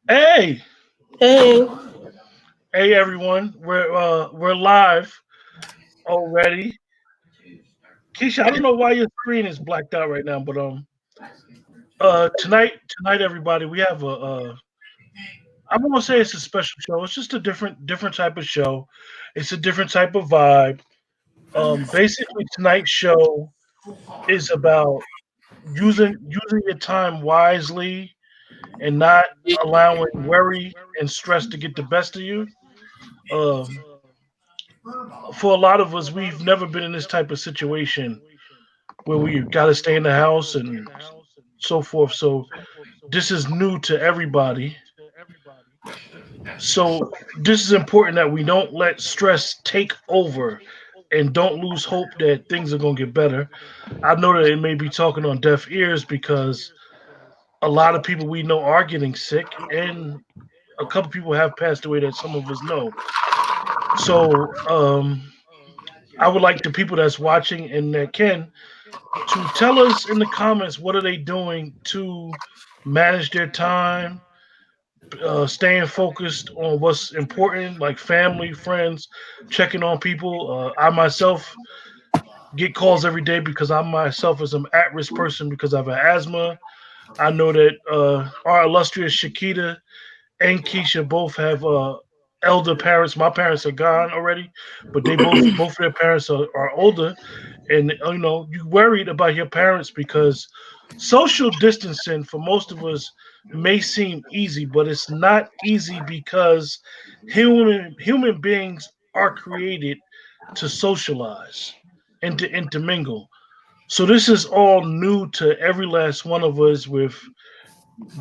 Hey, Hey, hey everyone. We're live already. Keisha, I don't know why your screen is blacked out right now, but tonight everybody, we have I won't say it's a special show. It's just a different type of show. It's a different type of vibe. Basically tonight's show is about using your time wisely and not allowing worry and stress to get the best of you. Um for a lot of us, we've never been in this type of situation where we got to stay in the house and so forth. So this is new to everybody. So this is important that we don't let stress take over and don't lose hope that things are going to get better. I know that it may be talking on deaf ears because a lot of people we know are getting sick and a couple people have passed away that some of us know. So I would like the people that's watching and that can to tell us in the comments what are they doing to manage their time, staying focused on what's important, like family, friends, checking on people. I myself get calls every day because I myself is an at-risk person because I have asthma. I know that our illustrious Shakita and Keisha both have elder parents. My parents are gone already, but they both of their parents are older, and you worried about your parents because social distancing for most of us may seem easy, but it's not easy because human beings are created to socialize and to intermingle. So this is all new to every last one of us with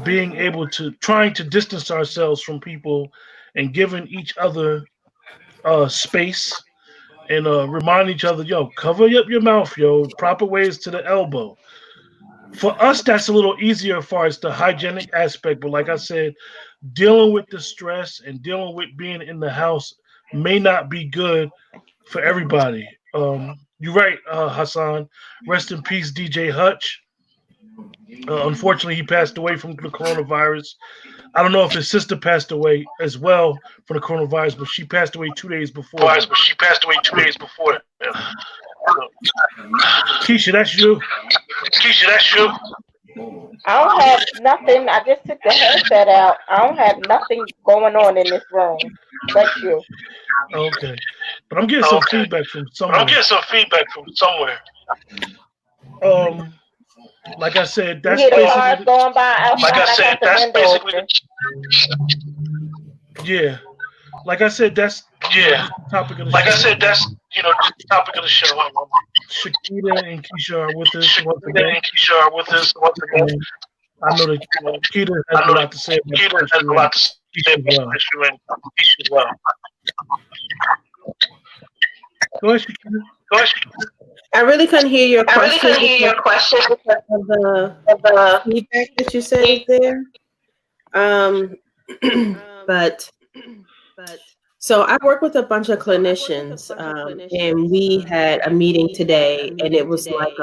being able to trying to distance ourselves from people and giving each other space and remind each other, yo, cover up your mouth, yo. Proper way is to the elbow. For us, that's a little easier as far as the hygienic aspect. But like I said, dealing with the stress and dealing with being in the house may not be good for everybody. You're right, Hassan. Rest in peace, DJ Hutch. Unfortunately, he passed away from the coronavirus. I don't know if his sister passed away as well from the coronavirus, but she passed away 2 days before him. Keisha, that's you. I don't have nothing. I just took the headset out. I don't have nothing going on in this room. But you. Okay, but I'm getting some feedback from somewhere. Um, like I said, You that's hear the cars basically going by outside. I got the window open. yeah. Like I said, that's just the topic of the show. Shakita and Keisha are with us once again, and I know that Shakita has a lot to say about the issue and Keisha as well. Go ahead, Shakita. I really couldn't hear your question because of the feedback that you said is there. Um, but so I work with a bunch of clinicians, and we had a meeting today, and it was like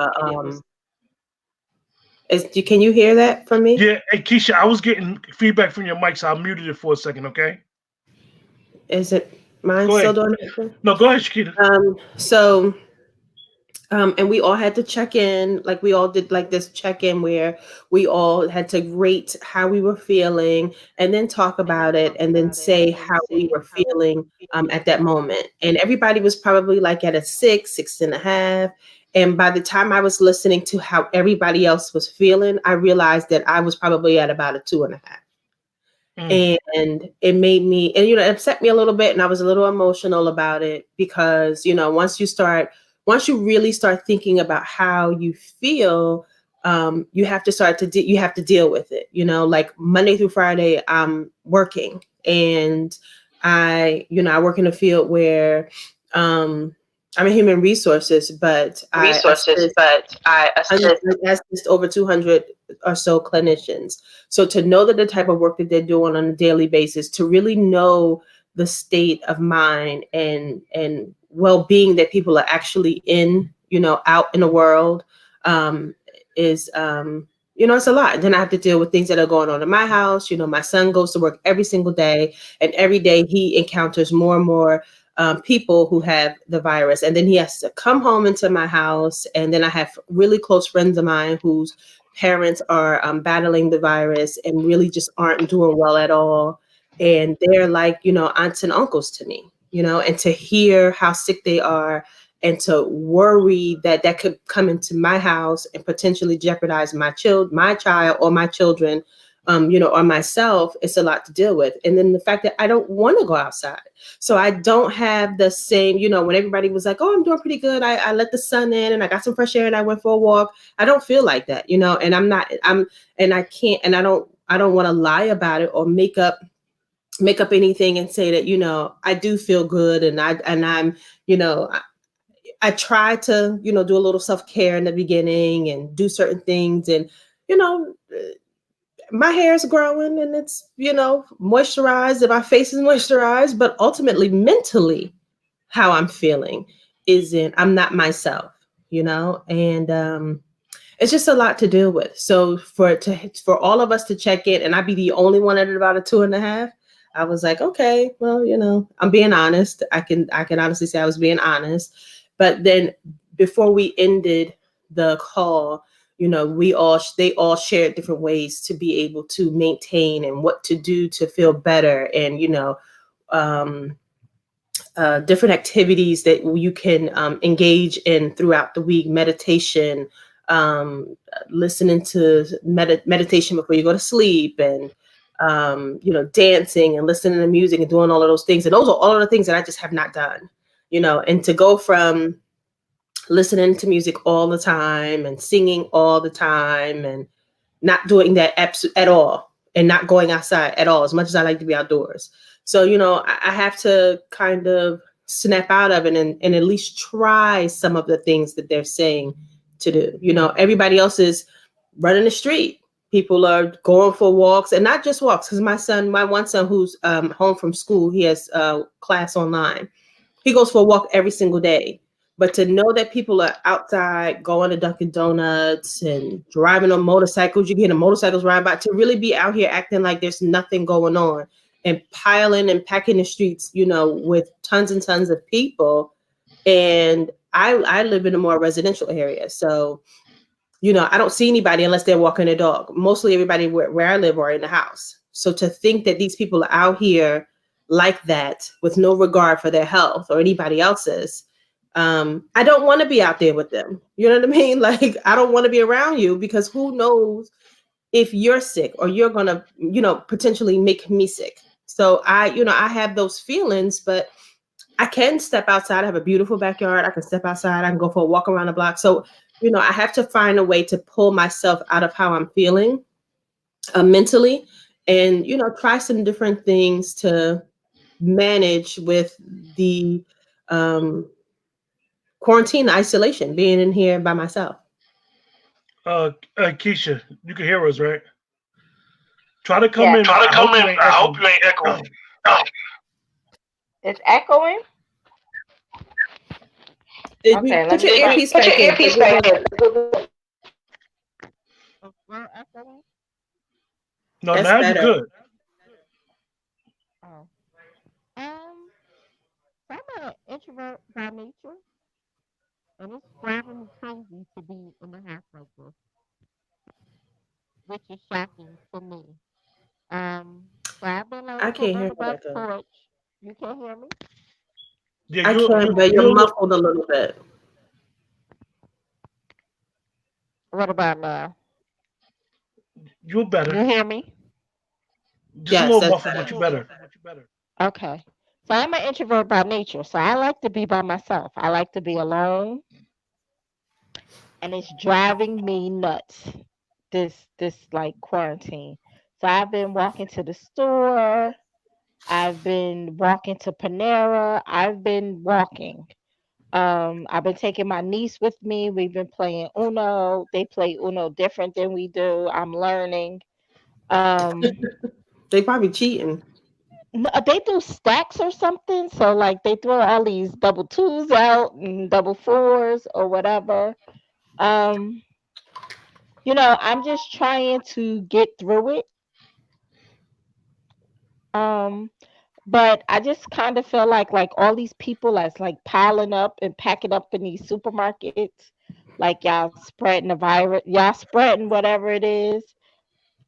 can you hear that from me? Yeah, hey Keisha, I was getting feedback from your mic, so I muted it for a second. Okay, Is it mine go still ahead. doing it? No, go ahead, Shakita. So and we all had to check in, like we all did like this check in where we all had to rate how we were feeling and then talk about it and then say how we were feeling at that moment. And everybody was probably like at a 6.5. And by the time I was listening to how everybody else was feeling, I realized that I was probably at about a 2.5. And it made me, and it upset me a little bit, and I was a little emotional about it because once you really start thinking about how you feel, you have to start to you have to deal with it. Like Monday through Friday, I'm working, and I work in a field where I'm in human resources, but I assist over 200 or so clinicians. So to know that the type of work that they're doing on a daily basis, to really know the state of mind and well-being that people are actually in, out in the world, is It's a lot. Then I have to deal with things that are going on in my house. My son goes to work every single day, and every day he encounters more and more people who have the virus. And then he has to come home into my house. And then I have really close friends of mine whose parents are battling the virus and really just aren't doing well at all. And they're like, aunts and uncles to me, and to hear how sick they are and to worry that that could come into my house and potentially jeopardize my child or my children, or myself, it's a lot to deal with. And then the fact that I don't want to go outside. So I don't have the same, when everybody was like, oh, I'm doing pretty good. I let the sun in and I got some fresh air and I went for a walk. I don't feel like that, and and I can't, and I don't want to lie about it or make up anything and say that, I do feel good and I'm, you know, I try to, do a little self care in the beginning and do certain things. And, you know, my hair is growing and it's, moisturized and my face is moisturized. But ultimately, mentally, how I'm feeling I'm not myself, and it's just a lot to deal with. So for all of us to check in and I be the only one at about a 2.5, I was like, okay, well, I'm being honest. I can honestly say I was being honest. But then before we ended the call, they all shared different ways to be able to maintain and what to do to feel better, and um, different activities that you can engage in throughout the week. Meditation, listening to meditation before you go to sleep, and dancing and listening to music and doing all of those things. And those are all of the things that I just have not done. And to go from listening to music all the time and singing all the time and not doing that at all, and not going outside at all, as much as I like to be outdoors. So, I have to kind of snap out of it and at least try some of the things that they're saying to do. Everybody else is running the street. People are going for walks, and not just walks. Because my one son who's home from school, he has class online. He goes for a walk every single day. But to know that people are outside going to Dunkin' Donuts and driving on motorcycles, you get a motorcycles ride by, to really be out here acting like there's nothing going on and piling and packing the streets, with tons and tons of people. And I live in a more residential area. So, I don't see anybody unless they're walking their dog. Mostly everybody where I live are in the house. So to think that these people are out here like that with no regard for their health or anybody else's, I don't want to be out there with them. You know what I mean? Like, I don't want to be around you, because who knows if you're sick or you're going to, potentially make me sick. So I have those feelings, but I can step outside. I have a beautiful backyard. I can step outside. I can go for a walk around the block. So, I have to find a way to pull myself out of how I'm feeling mentally, and, try some different things to manage with the quarantine isolation, being in here by myself. Keisha, you can hear us, right? Try to come Yeah. in. I hope you ain't I hope echoing. you ain't echoing. Oh, It's echoing. Did you Okay, let put me your try. earpiece put your back in? earpiece back in. Well, echoing. No, That's now you better. good. Oh. Um, I'm an introvert by nature, and it's driving me crazy to be in the house like this, which is shocking to me. So I've been I can't sitting on hear the you back that good. porch. You can't hear me? Yeah, I you can, you but you you're a little, muffled a little bit. What about now? you're better. You hear me? Just a Yes, little that's muffled, better. but you better. Okay. So I'm an introvert by nature, so I like to be by myself. I like to be alone, and it's driving me nuts. This like quarantine. So I've been walking to the store. I've been walking to Panera. I've been walking. I've been taking my niece with me. We've been playing Uno. They play Uno different than we do. I'm learning. Um, They probably cheating. they do stacks or something. So like they throw all these double twos out and double fours or whatever. Um, I'm just trying to get through it. Um, but I just kind of feel like all these people that's like piling up and packing up in these supermarkets, like y'all spreading the virus, y'all spreading whatever it is.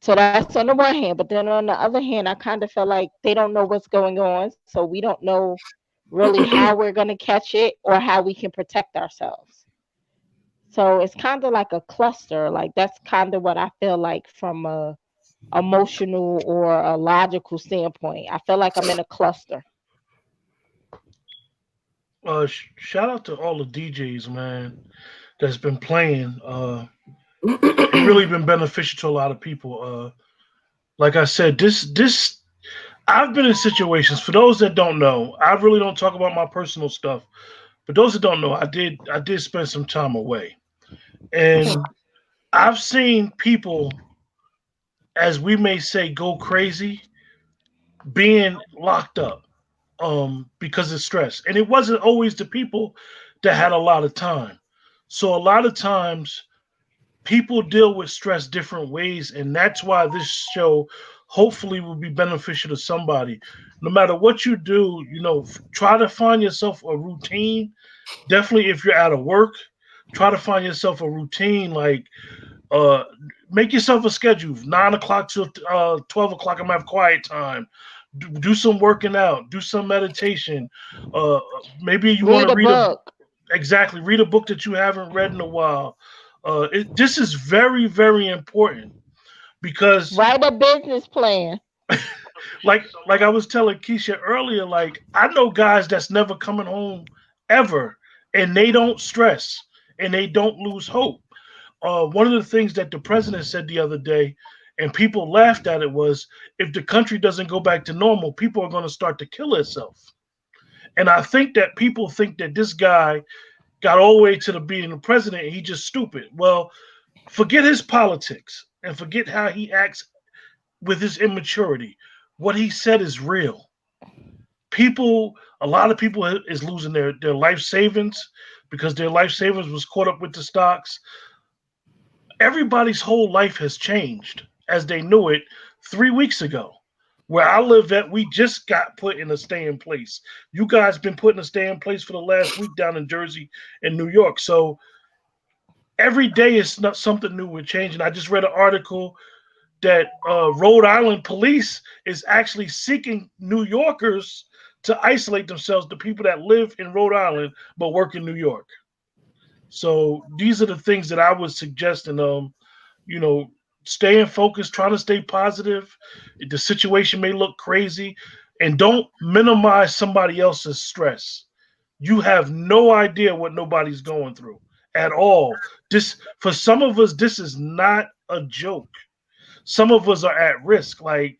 So that's on the one hand, but then on the other hand, I kind of feel like they don't know what's going on, so we don't know really how we're going to catch it or how we can protect ourselves. So it's kind of like a cluster. Like that's kind of what I feel like from a emotional or a logical standpoint. I feel like I'm in a cluster. Shout out to all the DJs, man, that's been playing. It really been beneficial to a lot of people. Like I said, this I've been in situations. For those that don't know, I really don't talk about my personal stuff. But those that don't know, I did spend some time away, and I've seen people, as we may say, go crazy being locked up because of stress. And it wasn't always the people that had a lot of time. So a lot of times people deal with stress different ways, and that's why this show hopefully will be beneficial to somebody. No matter what you do, try to find yourself a routine. Definitely if you're out of work, try to find yourself a routine, like uh make yourself a schedule. 9 o'clock to 12 o'clock, I'm gonna have quiet time. Do some working out, do some meditation. uh Maybe you want Read to a read a book, exactly read a book that you haven't read in a while. This is very, very important because, write a business plan. like I was telling Keisha earlier, like I know guys that's never coming home ever, and they don't stress and they don't lose hope. One of the things that the president said the other day, and people laughed at it, was if the country doesn't go back to normal, people are going to start to kill itself. And I think that people think that this guy got all the way to the being the president and he just stupid. Well, forget his politics and forget how he acts with his immaturity. What he said is real. A lot of people is losing their life savings because their life savings was caught up with the stocks. Everybody's whole life has changed as they knew it 3 weeks ago. Where I live at, we just got put in a stay in place. You guys been put in a stay in place for the last week down in Jersey and New York. So every day is not something new. We're changing. I just read an article that Rhode Island police is actually seeking New Yorkers to isolate themselves, the people that live in Rhode Island but work in New York. So these are the things that I would suggest, and you know, staying focused, trying to stay positive. The situation may look crazy, and don't minimize somebody else's stress. You have no idea what nobody's going through at all. This, for some of us, this is not a joke. Some of us are at risk. Like,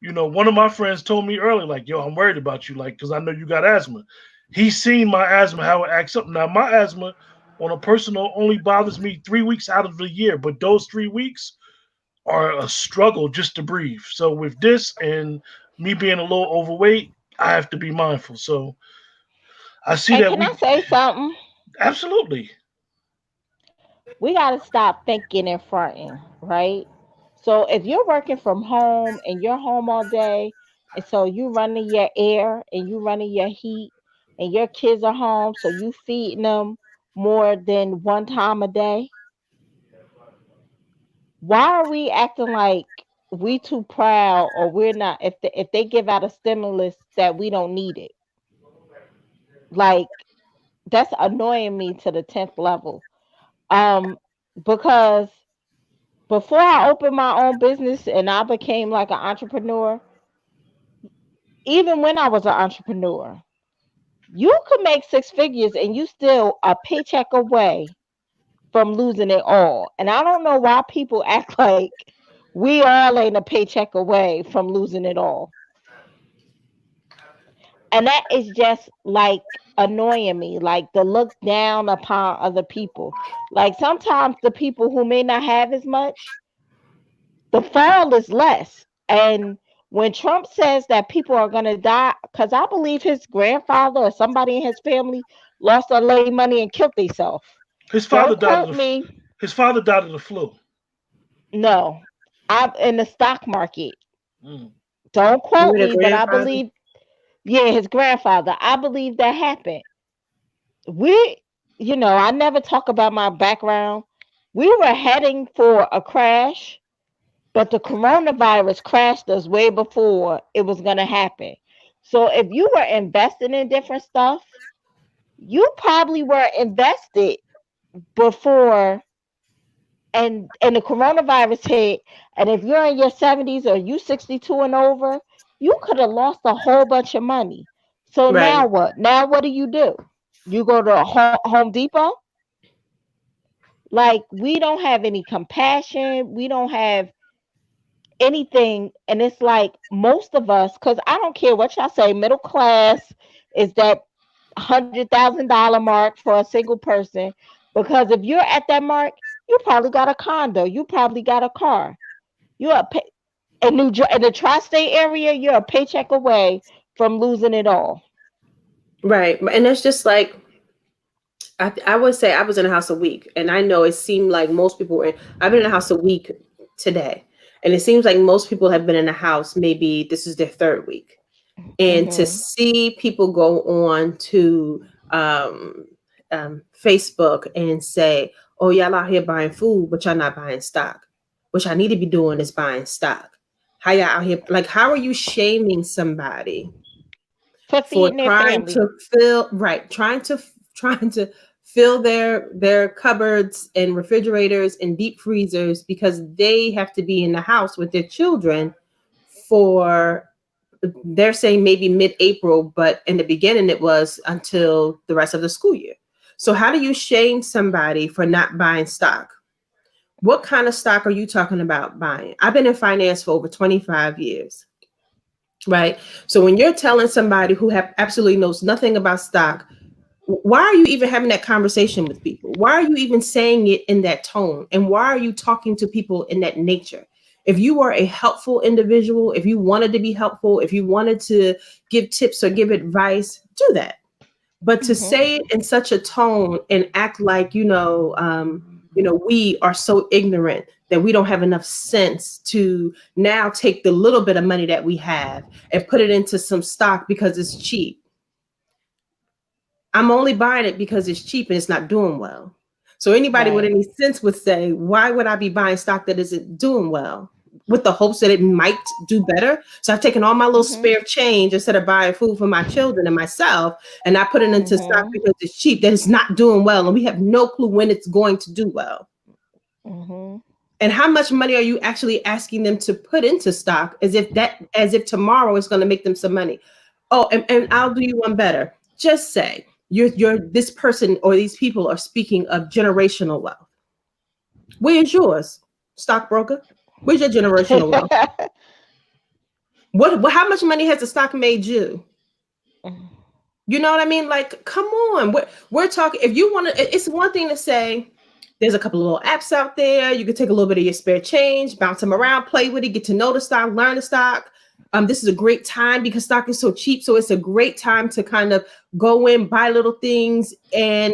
one of my friends told me earlier, like, yo, I'm worried about you, like, because I know you got asthma. He's seen my asthma, how it acts up. Now, my asthma on a personal only bothers me 3 weeks out of the year, but those 3 weeks are a struggle just to breathe. So with this and me being a little overweight, I have to be mindful. So I see And that can we I say something? absolutely. We got to stop thinking and fronting, right? So if you're working from home and you're home all day, and so you running your air and you running your heat, and your kids are home, so you feeding them more than one time a day, why are we acting like we too proud or we're not? If they give out a stimulus that we don't need it, like that's annoying me to the 10th level. Um, because before I opened my own business and I became like an entrepreneur, even when I was an entrepreneur, you could make six figures and you still a paycheck away from losing it all. And I don't know why people act like we all ain't a paycheck away from losing it all. And that is just like annoying me, like the look down upon other people. Like sometimes the people who may not have as much, the fall is less. And when Trump says that people are going to die, because I believe his grandfather or somebody in his family lost their lay money and killed themselves. His father Don't died of quote the me. his father died of the flu. No, I'm in the stock market. Mm. Don't You quote were the me, but I grandfather. believe, yeah, his grandfather. I believe that happened. We, I never talk about my background. We were heading for a crash, but the coronavirus crashed us way before it was going to happen. So if you were investing in different stuff, you probably were invested before and the coronavirus hit, and if you're in your 70s or you 62 and over, you could have lost a whole bunch of money. So Right. now what? Now what do? You go to Home Depot? Like, we don't have any compassion. We don't have anything. And it's like most of us, because I don't care what y'all say, middle class is that $100,000 mark for a single person. Because if you're at that mark, you probably got a condo, you probably got a car. You're in the tri-state area, you're a paycheck away from losing it all. Right. And it's just like, I would say I was in a house a week, and I know it seemed like most people were in. I've been in a house a week today, and it seems like most people have been in a house. Maybe this is their third week, and to Hmm. see people go on to Facebook and say, "Oh, y'all out here buying food, but y'all not buying stock. What y'all need to be doing is buying stock. How y'all out here? Like, how are you shaming somebody For for feeding their trying family. to fill right trying to fill their cupboards and refrigerators and deep freezers because they have to be in the house with their children for, they're saying maybe mid-April, but in the beginning it was until the rest of the school year. So how do you shame somebody for not buying stock? What kind of stock are you talking about buying? I've been in finance for over 25 years. Right. So when you're telling somebody who have absolutely knows nothing about stock, why are you even having that conversation with people? Why are you even saying it in that tone? And why are you talking to people in that nature? If you were a helpful individual, if you wanted to be helpful, if you wanted to give tips or give advice, do that. But to Hmm. say it in such a tone and act like, we are so ignorant that we don't have enough sense to now take the little bit of money that we have and put it into some stock because it's cheap. I'm only buying it because it's cheap and it's not doing well. So anybody with Right. any sense would say, why would I be buying stock that isn't doing well? With the hopes that it might do better. So I've taken all my little Hmm. spare change instead of buying food for my children and myself, and I put it into stock Hmm. because it's cheap, that it's not doing well, and we have no clue when it's going to do well. Hmm. And how much money are you actually asking them to put into stock as if tomorrow is going to make them some money? Oh, and I'll do you one better. Just say you're this person or these people are speaking of generational wealth. Where's yours, stockbroker? Where's your generational wealth? How much money has the stock made you? You know what I mean? Like, come on. We're talking. If you want to, it's one thing to say, there's a couple of little apps out there. You can take a little bit of your spare change, bounce them around, play with it, get to know the stock, learn the stock. This is a great time because stock is so cheap. So it's a great time to kind of go in, buy little things, and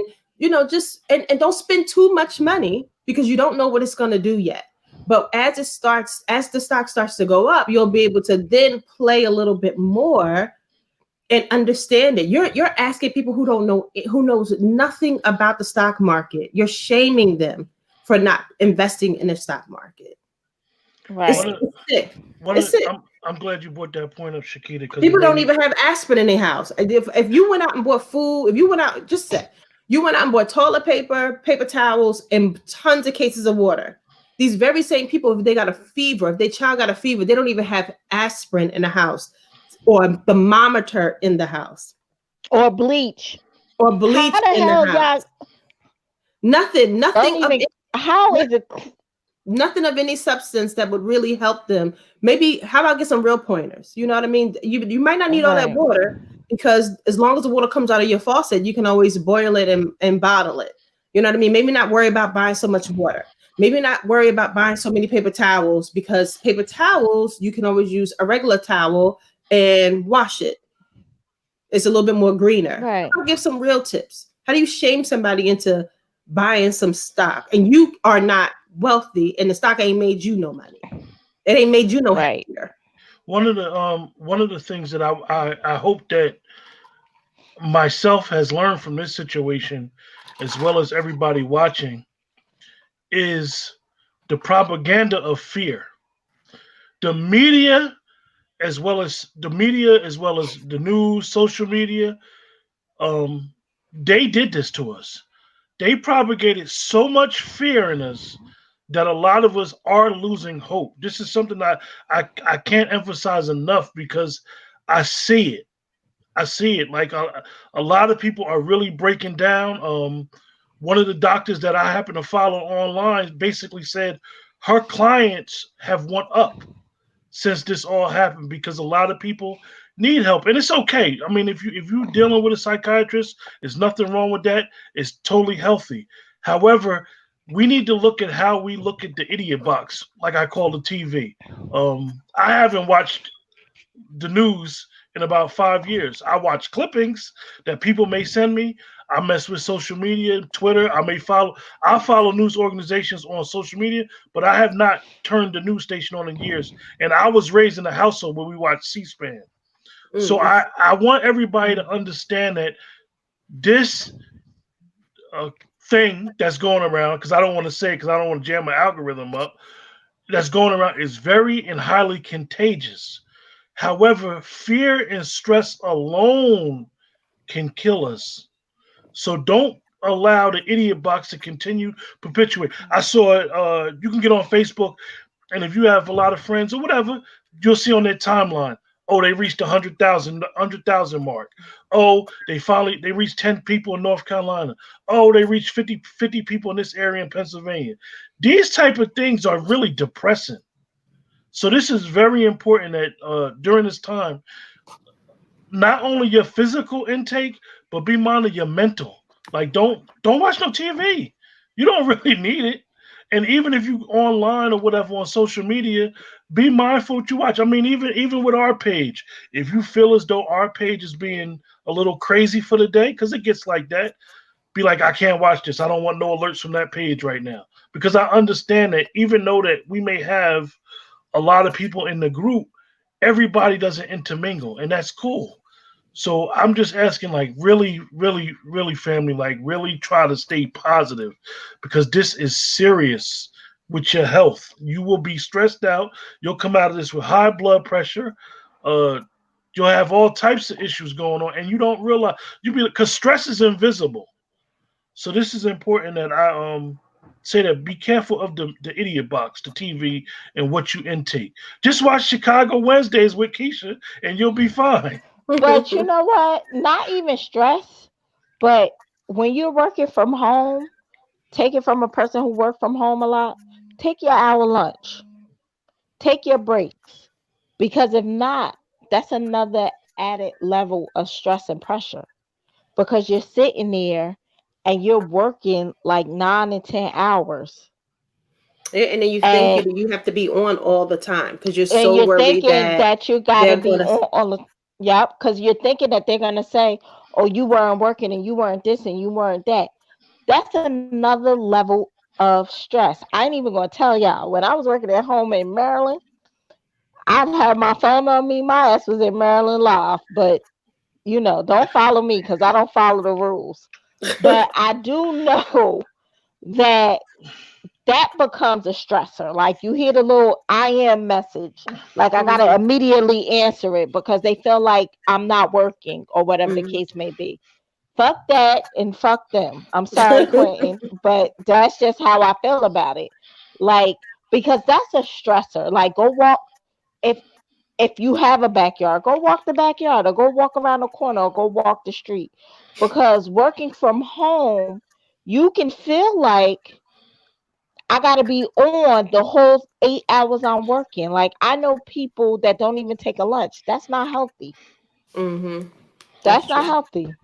just and don't spend too much money because you don't know what it's going to do yet. But as the stock starts to go up, you'll be able to then play a little bit more and understand it. You're asking people who knows nothing about the stock market. You're shaming them for not investing in the stock market. It's, Right. One of, it's sick. one It's of, sick. I'm glad you brought that point up, Shakita, because it People made don't me. even have aspirin in their house. If you went out and bought food, if you went out, just say you went out and bought toilet paper, paper towels, and tons of cases of water. These very same people, if they got a fever, if their child got a fever, they don't even have aspirin in the house or a thermometer in the house Or bleach. or How bleach the in the hell house. y'all Nothing, don't even? How is it? nothing of any substance that would really help them. Maybe how about get some real pointers? You know what I mean? You might not need all that Right. water because as long as the water comes out of your faucet, you can always boil it and bottle it. You know what I mean? Maybe not worry about buying so much water. Maybe not worry about buying so many paper towels because paper towels, you can always use a regular towel and wash it. It's a little bit more greener. Right. I'll give some real tips. How do you shame somebody into buying some stock and you are not wealthy, and the stock ain't made you no money. It ain't made you no Right. happier. One of the things that I hope that myself has learned from this situation, as well as everybody watching, is the propaganda of fear. The media, as well as the news, social media, um, they did this to us. They propagated so much fear in us that a lot of us are losing hope. This is something I can't emphasize enough because I see it. I see it. Like a lot of people are really breaking down. One of the doctors that I happen to follow online basically said her clients have went up since this all happened because a lot of people need help, and it's okay. I mean, if you're dealing with a psychiatrist, there's nothing wrong with that. It's totally healthy. However, we need to look at how we look at the idiot box, like I call the TV. I haven't watched the news in about 5 years. I watch clippings that people may send me. I mess with social media, Twitter. I follow news organizations on social media, but I have not turned the news station on in years. And I was raised in a household where we watched C-SPAN. So Mm. I want everybody to understand that this uh, thing that's going around, because I don't want to say, because I don't want to jam my algorithm up, that's going around is very and highly contagious. However, fear and stress alone can kill us. So don't allow the idiot box to continue perpetuate. I saw it. You can get on Facebook, and if you have a lot of friends or whatever, you'll see on their timeline. Oh, they reached the 100,000 mark. Oh, they reached 10 people in North Carolina. Oh, they reached 50 people in this area in Pennsylvania. These type of things are really depressing. So this is very important that during this time, not only your physical intake, but be mindful your mental. Like don't watch no TV. You don't really need it. And even if you online or whatever on social media, be mindful what you watch. I mean, even with our page, if you feel as though our page is being a little crazy for the day, because it gets like that, be like, I can't watch this. I don't want no alerts from that page right now. Because I understand that even though that we may have a lot of people in the group, everybody doesn't intermingle, and that's cool. So I'm just asking, like, really, really, really, family, like, really try to stay positive because this is serious with your health. You will be stressed out. You'll come out of this with high blood pressure. Uh, you'll have all types of issues going on, and you don't realize because stress is invisible. So this is important that I say that be careful of the idiot box, the TV, and what you intake. Just watch Chicago Wednesdays with Keisha, and you'll be fine. But you know what? Not even stress, but when you're working from home, take it from a person who works from home a lot, take your hour lunch, take your breaks. Because if not, that's another added level of stress and pressure. Because you're sitting there and you're working like 9 and 10 hours. And then you think And you have to be on all the time because you're and so you're worried thinking that that you gotta they're be going to. on all the, yep, because you're thinking that they're gonna say, oh, you weren't working and you weren't this and you weren't that. That's another level of stress. I ain't even gonna tell y'all. When I was working at home in Maryland, I'd have my phone on me. My ass was in Maryland Live, but don't follow me because I don't follow the rules. But I do know that that becomes a stressor. Like you hear the little I am message, like I gotta Hmm. immediately answer it because they feel like I'm not working or whatever the Hmm. case may be. Fuck that and fuck them. I'm sorry, Quentin, but that's just how I feel about it. Like, because that's a stressor. Like, go walk if you have a backyard, go walk the backyard or go walk around the corner or go walk the street. Because working from home, you can feel like I got to be on the whole 8 hours I'm working. Like, I know people that don't even take a lunch. That's not healthy. Hmm. That's That's not true. healthy.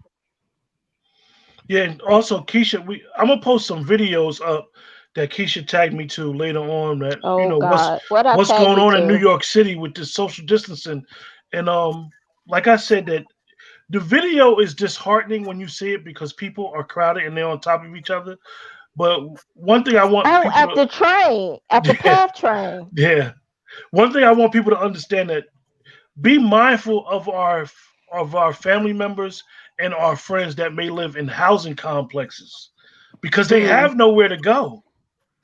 Yeah, and also Keisha, I'm gonna post some videos up that Keisha tagged me to later on. That Oh, God. What I what's tag going you on in New to? York City with this social distancing, and like I said, that the video is disheartening when you see it because people are crowded and they're on top of each other. But one thing I want Oh, people at the to train, at the yeah, PATH train. yeah. One thing I want people to understand that be mindful of our family members and our friends that may live in housing complexes because they Mm, have nowhere to go.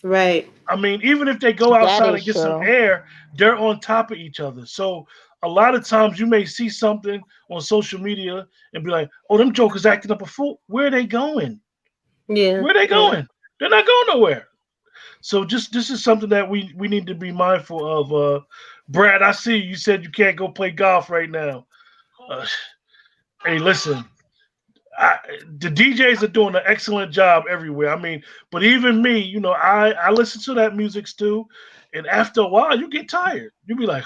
right. I mean, even if they go That outside is and get some true. air, they're on top of each other. So a lot of times you may see something on social media and be like, "Oh, them jokers acting up a fool." Where are they going? Yeah. Where are they Yeah. going? They're not going nowhere. So just this is something that we need to be mindful of. Brad, I see you said you can't go play golf right now. Uh, hey, listen, I, the DJs are doing an excellent job everywhere. I mean, but even me, I listen to that music too, and after a while, you get tired. You be like,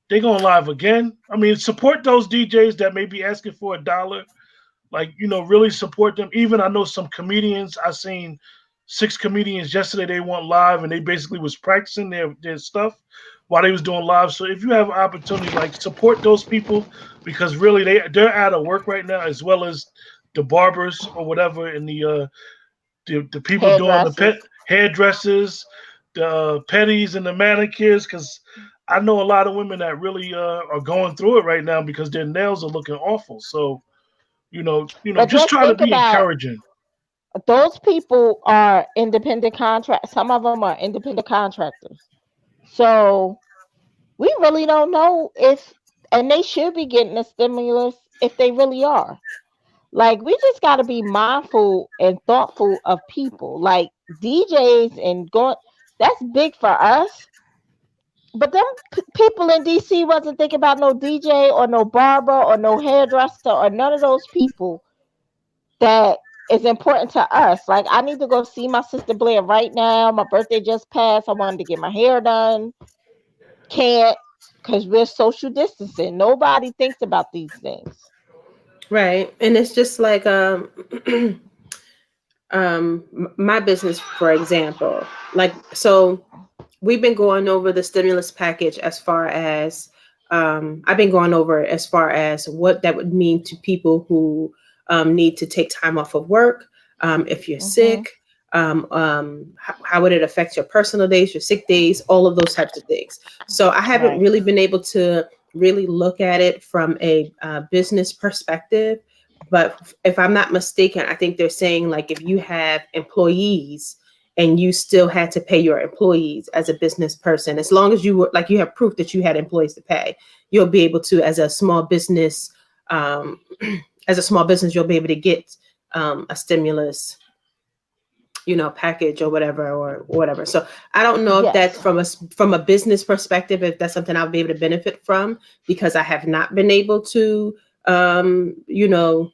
they going live again. I mean, support those DJs that may be asking for $1. Like, really support them. Even I know some comedians. I seen 6 comedians yesterday. They went live and they basically was practicing their stuff while they was doing live. So if you have an opportunity, like support those people because really they're out of work right now, as well as the barbers or whatever, and the people doing the Hairdressers. pet hairdressers, the petties and the manicures. Because I know a lot of women that really are going through it right now because their nails are looking awful. So But just just try to think be about encouraging. those people are independent contract. Some of them are independent contractors. So we really don't know if, and they should be getting a stimulus if they really are. Like we just got to be mindful and thoughtful of people. Like DJs and going, that's big for us. But them people in DC wasn't thinking about no DJ or no barber or no hairdresser or none of those people that is important to us. Like I need to go see my sister Blair right now. My birthday just passed. I wanted to get my hair done. Can't because we're social distancing. Nobody thinks about these things. Right. And it's just like my business, for example. Like, so we've been going over the stimulus package as far as I've been going over as far as what that would mean to people who need to take time off of work. If you're Hmm. sick, how would it affect your personal days, your sick days, all of those types of things. So I haven't Right. really been able to really look at it from a business perspective. But if I'm not mistaken, I think they're saying like if you have employees and you still had to pay your employees as a business person, as long as you were like you have proof that you had employees to pay, you'll be able to, as a small business, um, as a small business, you'll be able to get a stimulus, package or whatever. So I don't know if that Yes. from a business perspective, if that's something I'll be able to benefit from because I have not been able to, um, you know,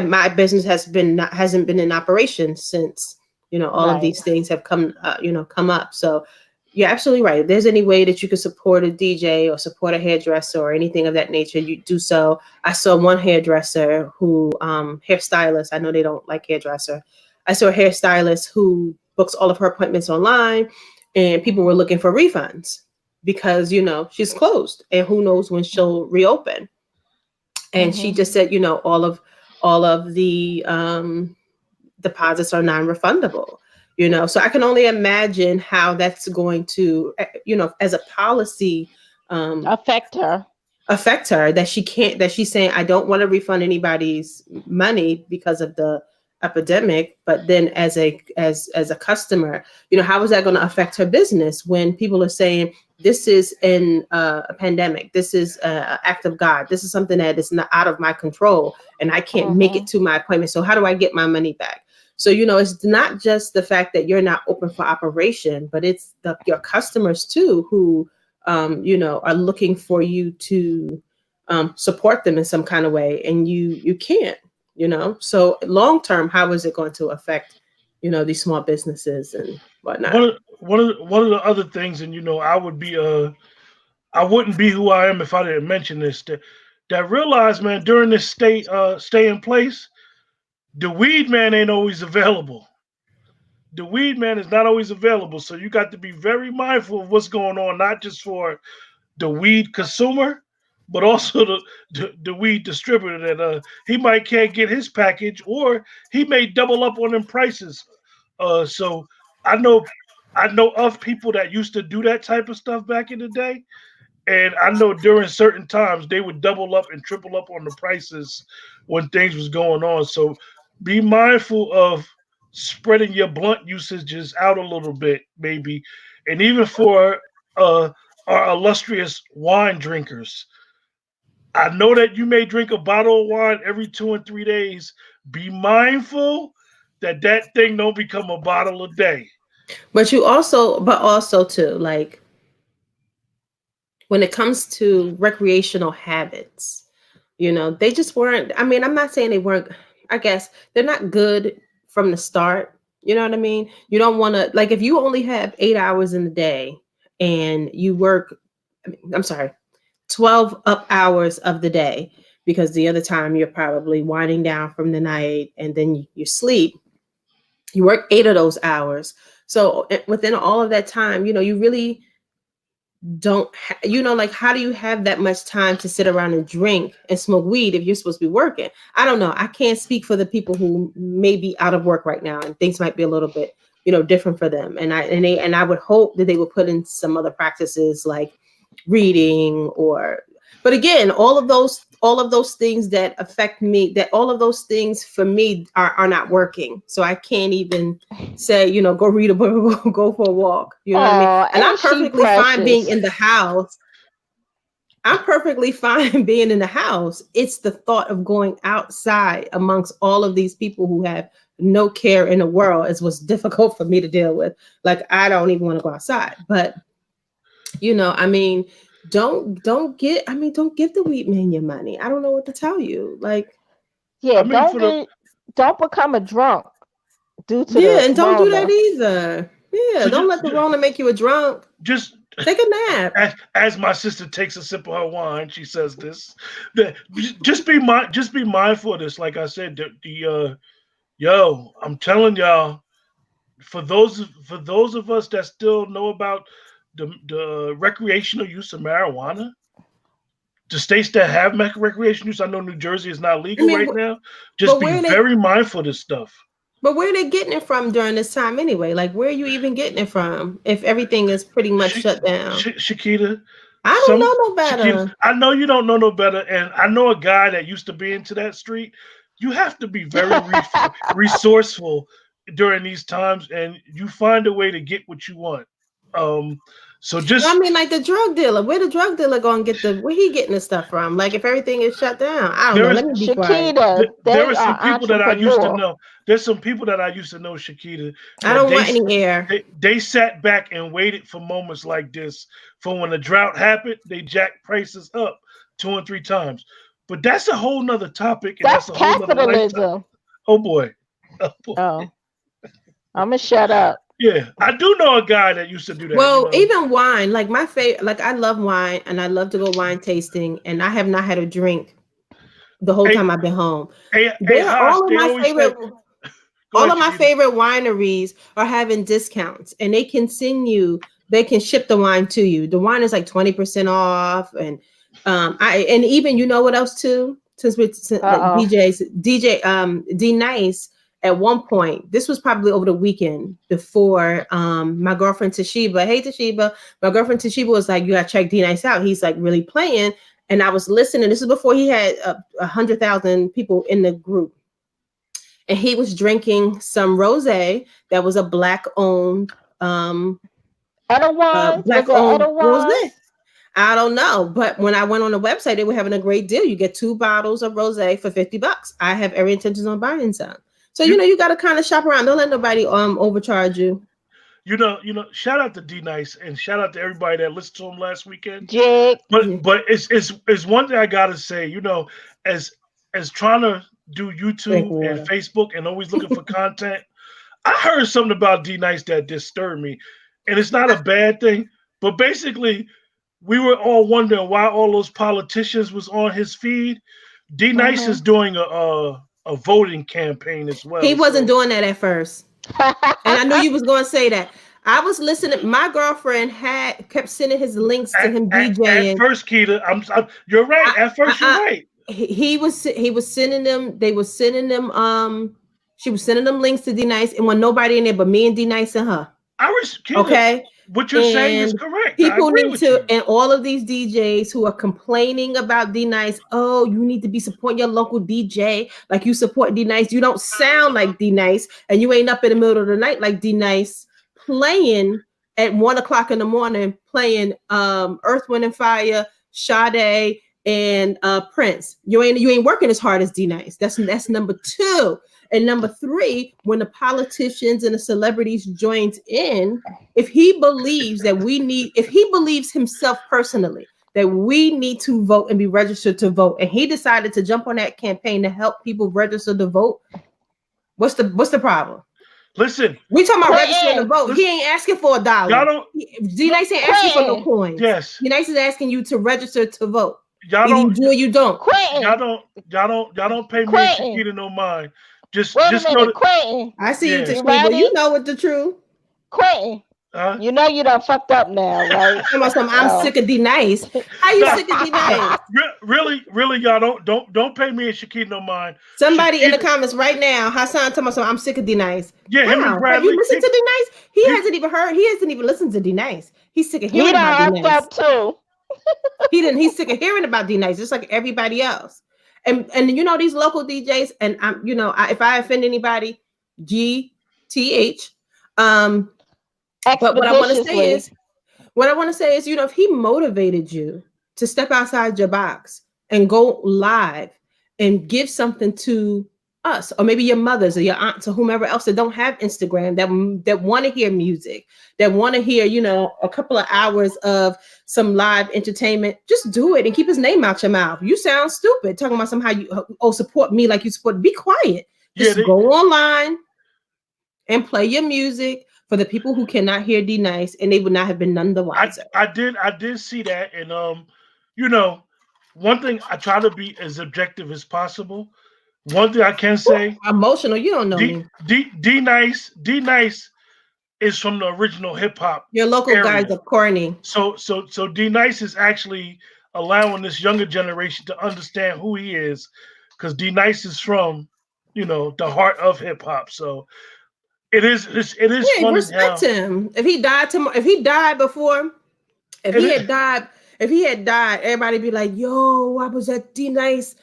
my business hasn't been in operation since, all of Right. these things have come up. So you're absolutely right. If there's any way that you could support a DJ or support a hairdresser or anything of that nature, you do so. I saw one hairdresser who, hairstylist, I know they don't like hairdresser. I saw a hairstylist who books all of her appointments online, and people were looking for refunds because she's closed, and who knows when she'll reopen. And she Hmm. just said, all of the deposits are non-refundable. So I can only imagine how that's going to, as a policy, um, Affect her. affect her, that she can't, that she's saying I don't want to refund anybody's money because of the epidemic. But then as a customer, how is that going to affect her business when people are saying this is a pandemic, this is an act of God, this is something that is not out of my control, and I can't make it Hmm. to my appointment, so how do I get my money back? So it's not just the fact that you're not open for operation, but it's your customers too who are looking for you to support them in some kind of way, and you can't. So long term, how is it going to affect these small businesses and whatnot? One of the other things, and I wouldn't be who I am if I didn't mention this. That realize, man, during this stay in place, the weed man ain't always available. The weed man is not always available, so you got to be very mindful of what's going on, not just for the weed consumer, but also the weed distributor that he might can't get his package, or he may double up on them prices. So I know I know of people that used to do that type of stuff back in the day, and I know during certain times they would double up and triple up on the prices when things was going on. So be mindful of spreading your blunt usages out a little bit, maybe, and even for uh, our illustrious wine drinkers. I know that you may drink a bottle of wine every 2 and 3 days. Be mindful that that thing don't become a bottle a day. but also too, like when it comes to recreational habits, they just weren't. I mean, I'm not saying they weren't. I guess they're not good from the start. You know what I mean? You don't want to, like, if you only have 8 hours in the day and you work, I'm sorry, 12 up hours of the day, because the other time you're probably winding down from the night and then you sleep. You work 8 of those hours. So within all of that time, you really don't like, how do you have that much time to sit around and drink and smoke weed if you're supposed to be working? I don't know. I can't speak for the people who may be out of work right now and things might be a little bit different for them, and I would hope that they would put in some other practices like reading, or but again, all of those things that affect me, that all of those things for me are not working, so I can't even say, go read a book or go for a walk. You know what I mean? Oh, And I'm ain't she perfectly fine being precious? in the house. I'm perfectly fine being in the house. It's the thought of going outside amongst all of these people who have no care in the world is what's difficult for me to deal with. Like, I don't even want to go outside. But I mean, don't give the weed man your money. I don't know what to tell you. Like, Yeah, I mean, for the don't become a drunk due to yeah, the and don't do that Rona. either. Yeah, so don't just let the Rona make you a drunk. just Take a nap. as my sister takes a sip of her wine, she says this. Just be mindful of this. Like I said, yo, I'm telling y'all, for those of us that still know about the recreational use of marijuana, the states that have recreational use, I know New Jersey is not I legal mean, right now. Just but be where they very mindful of this stuff. but where are they getting it from during this time anyway? Like, where are you even getting it from if everything is pretty much Sh- shut down? Shakita, I don't some know no Shakita, better. I know you don't know no better, and I know a guy that used to be into that street. You have to be very resourceful during these times, and you find a way to get what you want. Um, so No, I just mean, like the drug dealer. Where the drug dealer gonna get where he getting the stuff from? Like, if everything is shut down, I don't know. there is Let me be quiet. Shakita, there they are some are people that I used to entrepreneur. know. There's some people that I used to know, Shakita, I that don't want any air. they sat back and waited for moments like this. For when the drought happened, they jacked prices up 2 and 3 times. But that's a whole nother topic, and That's that's a whole nother lifetime. capitalism. Oh boy, oh boy. Oh, I'm gonna shut up. Yeah, I do know a guy that used to do that. Well, even wine, like my favorite, like I love wine and I love to go wine tasting, and I have not had a drink the whole Hey, time I've been home. hey, Haas, they always say, go All ahead, of my Shakita. favorite wineries are having discounts, and they can ship the wine to you. The wine is like 20% off. And and even, you know what else too? Like Uh oh. D Nice, at one point, this was probably over the weekend before, my girlfriend Toshiba, hey Toshiba, my girlfriend Toshiba was like, you gotta check D Nice out. He's like really playing. And I was listening. This is before he had 100,000 people in the group, and he was drinking some rosé that was a Otherwise, black was it owned rosé. otherwise? I don't know, but when I went on the website, they were having a great deal. You get 2 bottles of rosé for $50. I have every intention on buying some. So You you got to kind of shop around. Don't let nobody overcharge you. shout out to D Nice and shout out to everybody that listened to him last weekend. Jig. Yeah. But it's one thing I gotta say, as trying to do Drink YouTube and water. Facebook and always looking for content, I heard something about D Nice that disturbed me, and it's not a bad thing. But basically, we were all wondering why all those politicians was on his feed. D Nice is Mhm. doing a voting campaign as He well. wasn't So doing that at first, and I knew you was going to say that. I was listening. My girlfriend had kept sending his links to him at DJing. first, Keita, you're right. I, At I, first, you're I, right. he was sending them. They were sending them. She was sending them links to D Nice, and when nobody in there but me and D Nice and her. Keita, Okay. what you're saying is And correct. I people agree need with to, you. and all of these DJs who are complaining about D Nice, oh, you need to be supporting your local DJ like you support D Nice. You don't sound like D Nice, and you ain't up in the middle of the night like D Nice playing at 1 o'clock in the morning, playing Earth, Wind and Fire, Sade, and Prince. You ain't working as hard as D Nice. That's number two. And number three, when the politicians and the celebrities joins in, if he believes if he believes himself personally that we need to vote and be registered to vote, and he decided to jump on that campaign to help people register to vote, what's the problem? Listen, We talking about registering to Quentin, vote. listen, He ain't asking for $1. y'all don't. D-Nice ain't asking for no Quentin, coins. Yes, D-Nice is asking you to register to vote. y'all Either you don't. do or you don't. Y'all Quentin, don't. Y'all don't pay me and Quentin. Shakita no mind. Wait a Just know minute, that. Quentin. I see you, Yeah. You Tashmiba. ready? You know what the truth. Quentin. Huh? You know you done fucked up now, right? I'm Oh. sick of D-Nice. How you Nah, sick of D-Nice? really, y'all don't pay me and Shakita no mind. Somebody in the Shakita, comments right now, Hassan told me something. I'm sick of D-Nice. yeah, him and How? Have you Bradley. listened to D-Nice? He People, hasn't even heard. He hasn't even listened to D-Nice. He's sick of He hearing about done effed D-Nice. up too. He didn't. He's sick of hearing about D-Nice, just like everybody else. And you know these local DJs. And I'm, if I offend anybody, GTH. But what I want to say Expeditiously. is, if he motivated you to step outside your box and go live and give something to us, or maybe your mothers or your aunts or whomever else that don't have Instagram, that want to hear music, that want to hear, a couple of hours of some live entertainment, just do it and keep his name out your mouth. You sound stupid talking about somehow support me like you support. Be quiet. yeah, Just go online and play your music for the people who cannot hear D Nice, and they would not have been none the wiser. I did see that, and you know, one thing I try to be as objective as possible. One thing I can say, Emotional, you don't know D me. D Nice is from the original hip hop Your local guys area. are corny. So D Nice is actually allowing this younger generation to understand who he is, because D Nice is from, the heart of hip hop. So it is Yeah, funny respect how him. If he died tomorrow, if he died before, if it he is. had died, everybody be like, "Yo, I was at D Nice,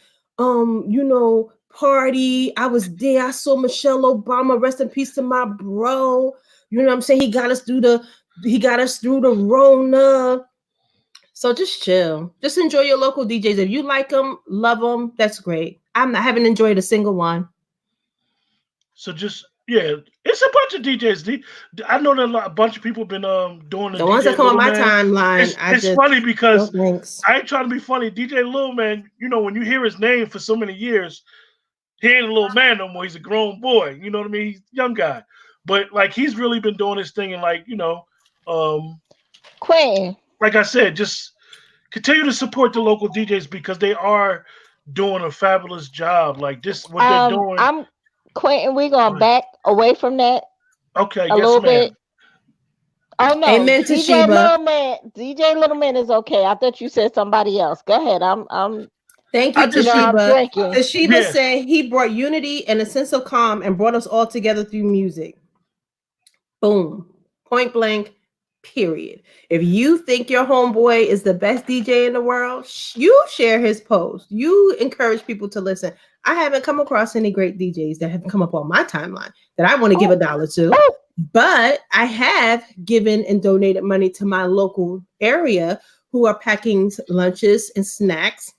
party. I was there. I saw Michelle Obama. Rest in peace to my bro. You know what I'm saying? He got us through the Rona." So just chill. Just enjoy your local DJs. If you like them, love them, that's great. I haven't enjoyed a single one. So just yeah, it's a bunch of DJs. I know that a bunch of people been doing the The ones that DJ come on Little my Man. timeline, It's funny no because thanks. I ain't trying to be funny. DJ Little Man, when you hear his name for so many years, he ain't a little man no more. He's a grown boy. You know what I mean? He's a young guy, but like he's really been doing his thing, and um, Quentin. like I said, just continue to support the local DJs because they are doing a fabulous job. Like this, what they're doing. I'm Quentin, we're gonna back away from that Okay, a yes, little bit. ma'am. Oh no, Amen to Sheba. DJ Little Man is okay. I thought you said somebody else. Go ahead. I'm Thank I you, just I'm Toshiba. drinking. Toshiba yeah. said he brought unity and a sense of calm and brought us all together through music. Boom. Point blank, period. If you think your homeboy is the best DJ in the world, you share his post. You encourage people to listen. I haven't come across any great DJs that have come up on my timeline that I want to give Oh, $1 to. oh, But I have given and donated money to my local area who are packing lunches and snacks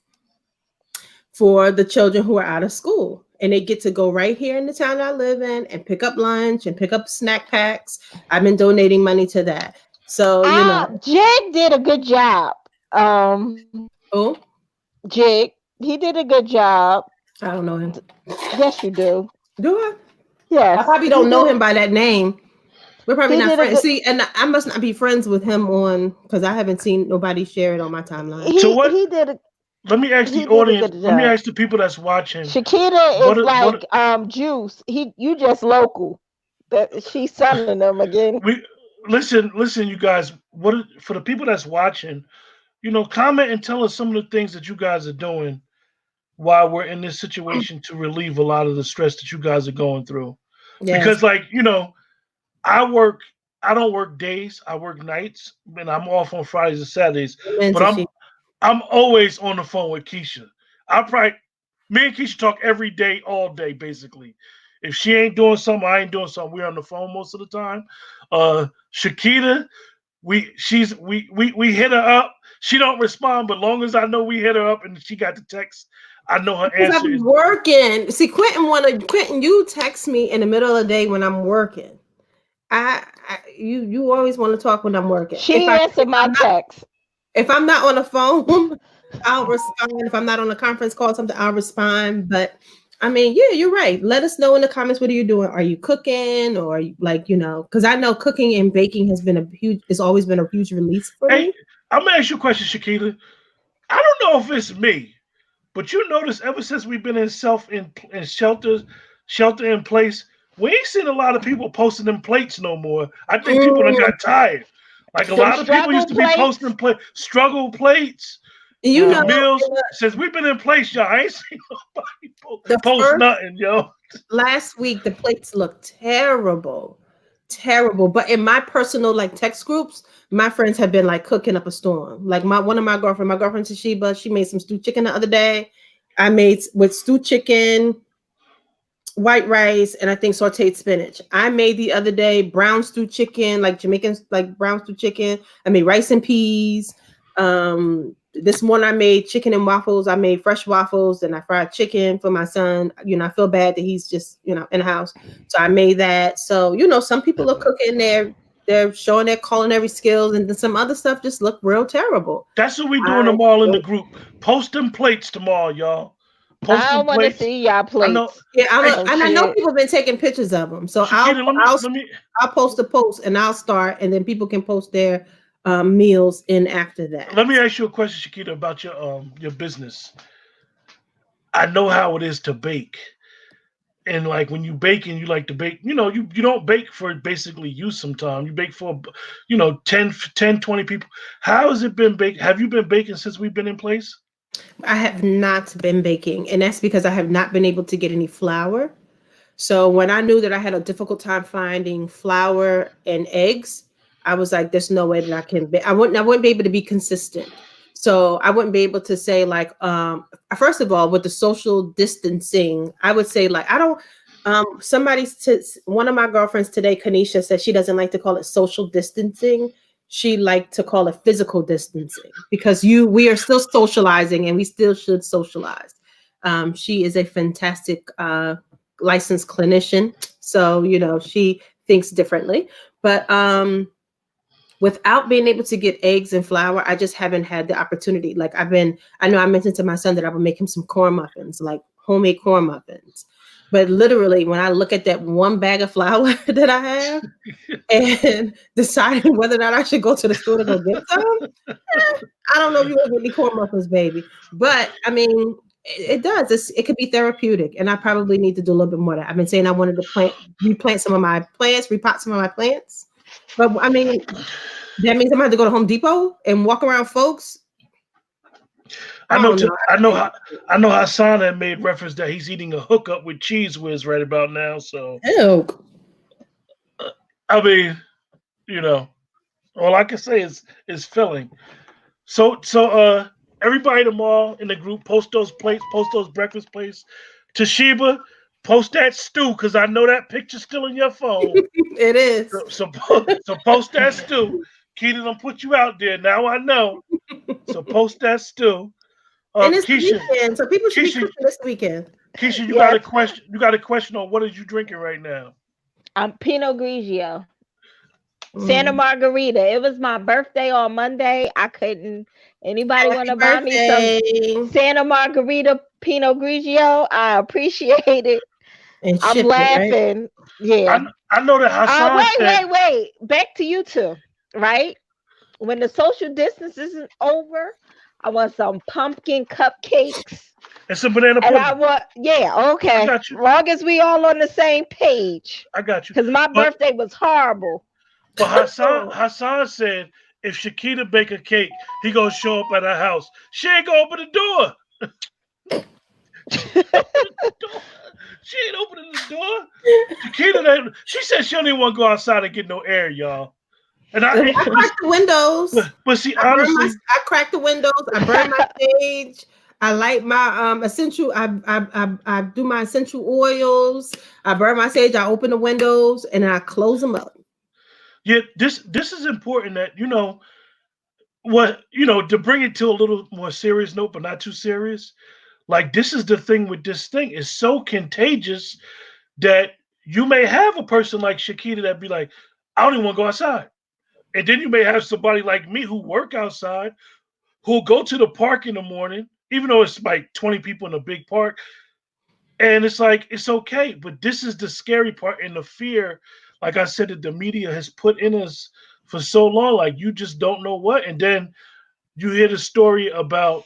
for the children who are out of school. And they get to go right here in the town I live in and pick up lunch and pick up snack packs. I've been donating money to that. So, Jig did a good job. oh, Jig, he did a good job. I don't know him. Yes, you do. Do I? I Yes, probably he don't know did. him by that name. We're probably He not did a friends. good. See, and I must not be friends with him because I haven't seen nobody share it on my timeline. So He what? he did a Let me ask the he did a audience. good Let me job. ask the people that's watching. Shakita What? is What? like Juice. You just local. That she's selling them again. We listen, you guys. For the people that's watching? Comment and tell us some of the things that you guys are doing why we're in this situation to relieve a lot of the stress that you guys are going through. Yes. Because, like, you know, I work. I don't work days. I work nights, and I'm off on Fridays and Saturdays. Amen But to she. I'm always on the phone with Keisha. I probably me and Keisha talk every day, all day, basically. If she ain't doing something, I ain't doing something. We're on the phone most of the time. Shakita, we hit her up. She don't respond, but long as I know we hit her up and she got the text, I know her Because answer I'm is. working. See, Quentin, you text me in the middle of the day when I'm working. You always want to talk when I'm working. She answered my text. If I'm not on the phone, I'll respond. If I'm not on a conference call, something I'll respond. But I mean, yeah, you're right. Let us know in the comments. What are you doing? Are you cooking, or are you, like, because I know cooking and baking has always been a huge release for Hey, me. I'm gonna ask you a question, Shakita. I don't know if it's me, but you notice ever since we've been in shelter in place, we ain't seen a lot of people posting them plates no more. I think people done Mm, got tired. Like a Them lot of people struggle used to be plates. posting struggle plates, you the know, Uh-huh. meals. Since we've been in place, y'all, I ain't seen nobody the post first nothing, yo. last week the plates look terrible, terrible. But in my personal like text groups, my friends have been like cooking up a storm. Like my girlfriend Toshiba, she made some stewed chicken the other day. I made with stewed chicken, white rice, and I think sauteed spinach. I made the other day brown stewed chicken, like Jamaican, like brown stewed chicken. I made rice and peas. This morning I made chicken and waffles. I made fresh waffles and I fried chicken for my son. I feel bad that he's just, in the house. So I made that. So, some people are cooking, they're showing their culinary skills, and then some other stuff just look real terrible. That's what we doing I tomorrow in the group. Post them plates tomorrow, y'all. Post I them want to plates. see y'all I know. plates. Yeah, Hey, and I know Shit. people have been taking pictures of them. So Shakita, let me I'll post a post and I'll start, and then people can post their meals in after that. let me ask you a question, Shakita, about your business. I know how it is to bake. And like when you bake and you like to bake, you don't bake for basically you sometime. You bake for 10, 20 people. How has it been baked? Have you been baking since we've been in place? I have not been baking, and that's because I have not been able to get any flour. So when I knew that I had a difficult time finding flour and eggs, I was like, "There's no way that I can. I wouldn't be able to be consistent. So I wouldn't be able to say like, first of all, with the social distancing, I would say like, I don't. One of my girlfriends today, Kanisha, said she doesn't like to call it social distancing. She liked to call it physical distancing because we are still socializing and we still should socialize. She is a fantastic licensed clinician, so she thinks differently. But without being able to get eggs and flour, I just haven't had the opportunity. Like I know I mentioned to my son that I would make him some corn muffins, like homemade corn muffins. But literally, when I look at that one bag of flour that I have and deciding whether or not I should go to the store to go get some, I don't know if you want any corn muffins, baby. But I mean, it does. It could be therapeutic, and I probably need to do a little bit more of that. I've been saying I wanted to replant some of my plants, repot some of my plants. But I mean, that means I'm gonna have to go to Home Depot and walk around, folks. I I know. don't know. I know Hassan had made reference that he's eating a hookup with Cheese Whiz right about now. So Ew. I mean, you know, all I can say is filling. So everybody tomorrow in the group, post those plates, post those breakfast plates. Toshiba, post that stew because I know that picture's still in your phone. It is. So post that stew. Keita don't put you out there. Now I know. So post that stew. And it's the Keisha, weekend, so people should be Keisha, cooking this weekend. Keisha, you got a Yes, question. You got a question on what are you drinking right now? I'm Pinot Grigio. Santa Mm. Margarita. It was my birthday on Monday. I couldn't. Anybody want Happy to buy me some birthday Santa Margarita Pinot Grigio? I appreciate it. and I'm ship it, right? laughing. Yeah. I know that Hassan said. Wait. Back to you two. Right? When the social distance isn't over, I want some pumpkin cupcakes. And some banana And I pudding. want, yeah, I okay. got you. Long as we all on the same page. I got you. Because my But birthday was horrible. Hassan said if Shakita bake a cake, he gonna show up at her house. She ain't gonna open the door. She ain't opening the door. She ain't opening the door. She said she don't even want to go outside and get no air, y'all. And I crack the windows. but see, I honestly, crack the windows. I burn my sage. I light my essential. I do my essential oils. I burn my sage. I open the windows and I close them up. yeah, this is important that to bring it to a little more serious note, but not too serious. Like this is the thing with this thing. It's so contagious that you may have a person like Shakita that be like, I don't even want to go outside. And then you may have somebody like me who work outside who'll go to the park in the morning, even though it's like 20 people in a big park. And it's like, it's okay. But this is the scary part and the fear, like I said, that the media has put in us for so long. Like you just don't know what. And then you hear the story about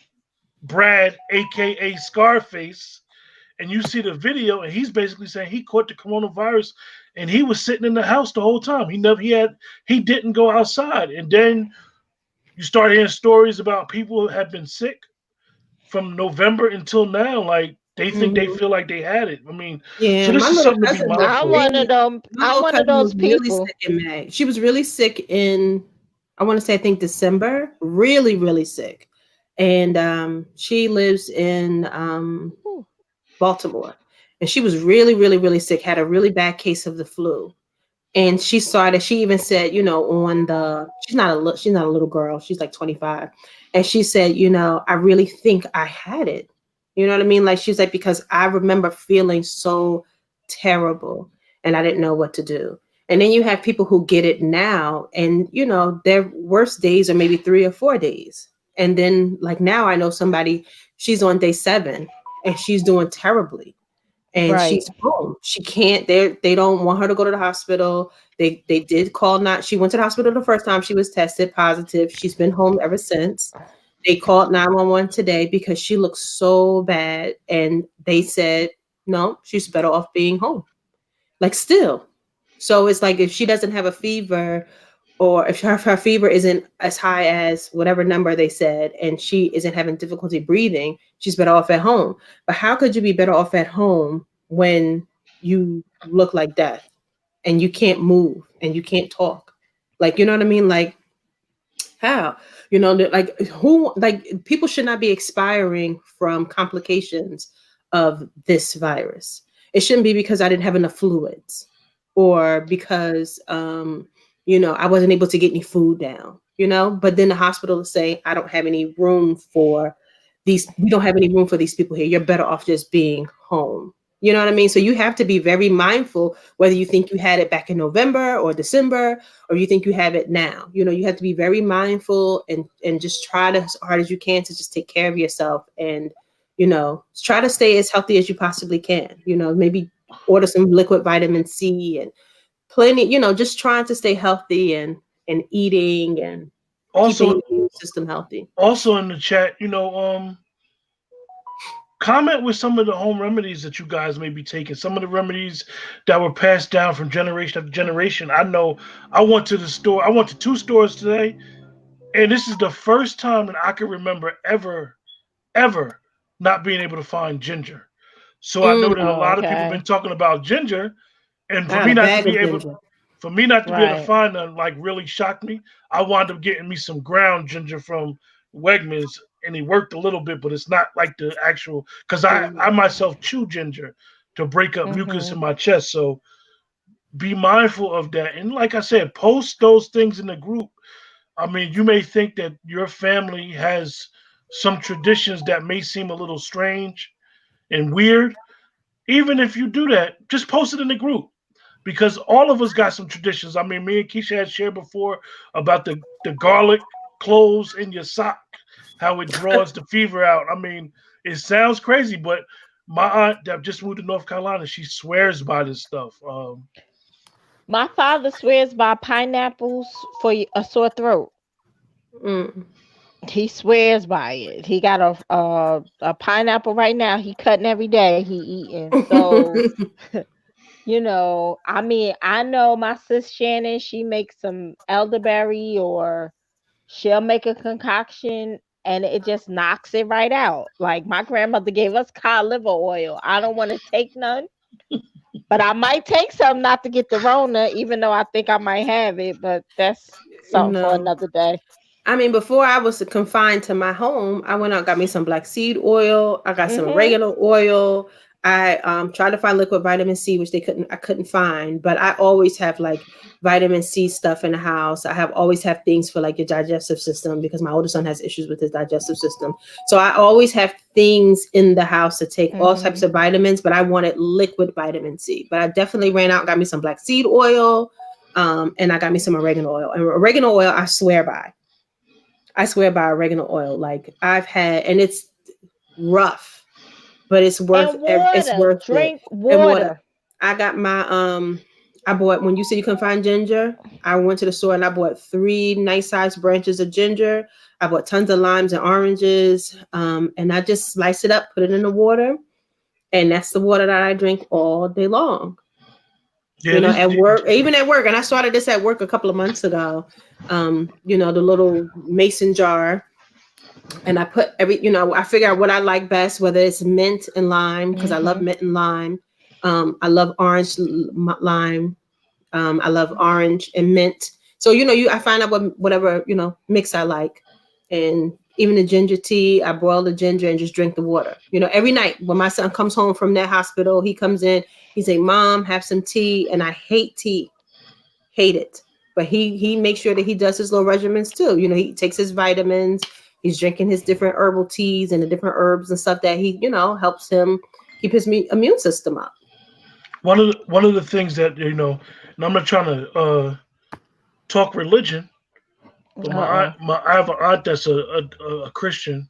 Brad, aka Scarface, and you see the video, and he's basically saying he caught the coronavirus, and he was sitting in the house the whole time. He didn't go outside. And then you start hearing stories about people who have been sick from November until now. Like they Mhm. feel like they had it. I mean, so Yeah, this my is little something to be cousin was mindful I'm of. one of really them. my I'm little one of cousin those was really people. sick in May. She was really sick in I want to say I think December. Really, really sick. And she lives in Whew. Baltimore. And she was really, really, really sick, had a really bad case of the flu. And she even said, on the she's not a little girl, she's like 25. And she said, I really think I had it. You know what I mean? Like she's like, because I remember feeling so terrible and I didn't know what to do. And then you have people who get it now and their worst days are maybe 3 or 4 days. And then like now I know somebody, she's on day 7 and she's doing terribly and Right. she's home. She can't. They don't want her to go to the hospital. They did call not. She went to the hospital the first time she was tested positive. She's been home ever since. They called 911 today because she looks so bad, and they said no, she's better off being home. Like still. So it's like if she doesn't have a fever or if her fever isn't as high as whatever number they said and she isn't having difficulty breathing, she's better off at home. But how could you be better off at home when you look like death and you can't move and you can't talk? Like, you know what I mean? Like, how? Like who, like people should not be expiring from complications of this virus. It shouldn't be because I didn't have enough fluids or because I wasn't able to get any food down. But then the hospital is saying I don't have any room for we don't have any room for these people here. You're better off just being home. You know what I mean? So you have to be very mindful whether you think you had it back in November or December or you think you have it now. You have to be very mindful and just try to as hard as you can to just take care of yourself and try to stay as healthy as you possibly can. Maybe order some liquid vitamin C and plenty, just trying to stay healthy and eating and keeping Also, your immune system healthy. also in the chat, comment with some of the home remedies that you guys may be taking. Some of the remedies that were passed down from generation after generation. I know I went to the store. I went to 2 stores today, and this is the first time that I can remember ever not being able to find ginger. So I know Mm, that a Oh, lot of people have been okay. talking about ginger, and I had a bag of ginger. for me not to be able to Right. find none, like really shocked me. I wound up getting me some ground ginger from Wegmans, and it worked a little bit, but it's not like the actual. Because Mm, I myself chew ginger to break up mucus Mhm. in my chest. So be mindful of that. And like I said, post those things in the group. I mean, you may think that your family has some traditions that may seem a little strange and weird. Even if you do that, just post it in the group because all of us got some traditions. I mean, me and Keisha had shared before about the garlic cloves in your sock, how it draws the fever out. I mean, it sounds crazy, but my aunt that just moved to North Carolina, she swears by this stuff. My father swears by pineapples for a sore throat. mm. He swears by it. He got a pineapple right now. He cutting every day. He eating. So I mean, I know my sis Shannon. She makes some elderberry, or she'll make a concoction and it just knocks it right out. Like my grandmother gave us cod liver oil. I don't want to take none, but I might take some not to get the Rona, even though I think I might have it. But that's something for No. another day. I mean, before I was confined to my home, I went out and got me some black seed oil. I got some Mhm. oregano oil. I tried to find liquid vitamin C, which I couldn't find. But I always have like vitamin C stuff in the house. I have always have things for like your digestive system because my older son has issues with his digestive system. So I always have things in the house to take all types Mhm. of vitamins, but I wanted liquid vitamin C. But I definitely ran out and got me some black seed oil. And I got me some oregano oil. And oregano oil, I swear by. I swear by oregano oil. Like I've had, and it's rough, but And it's water. worth it. Drink And water. water. I got my I bought when you said you couldn't find ginger. I went to the store and I bought 3 nice sized branches of ginger. I bought tons of limes and oranges. And I just slice it up, put it in the water, and that's the water that I drink all day long. Yeah, these, At work, even at work, and I started this at work a couple of months ago. The little mason jar, and I put I figure out what I like best, whether it's mint and lime, because I love Mhm. mint and lime. I love lime. I love orange and mint. So, I find out whatever, mix I like. And even the ginger tea, I boil the ginger and just drink the water. Every night when my son comes home from that hospital, he comes in, he say, Mom, have some tea. And I hate tea, hate it. But he makes sure that he does his little regimens too. He takes his vitamins, he's drinking his different herbal teas and the different herbs and stuff that he, helps him keep his immune system up. one of the things that and I'm not trying to talk religion, but Uh-uh. I have an aunt that's a Christian,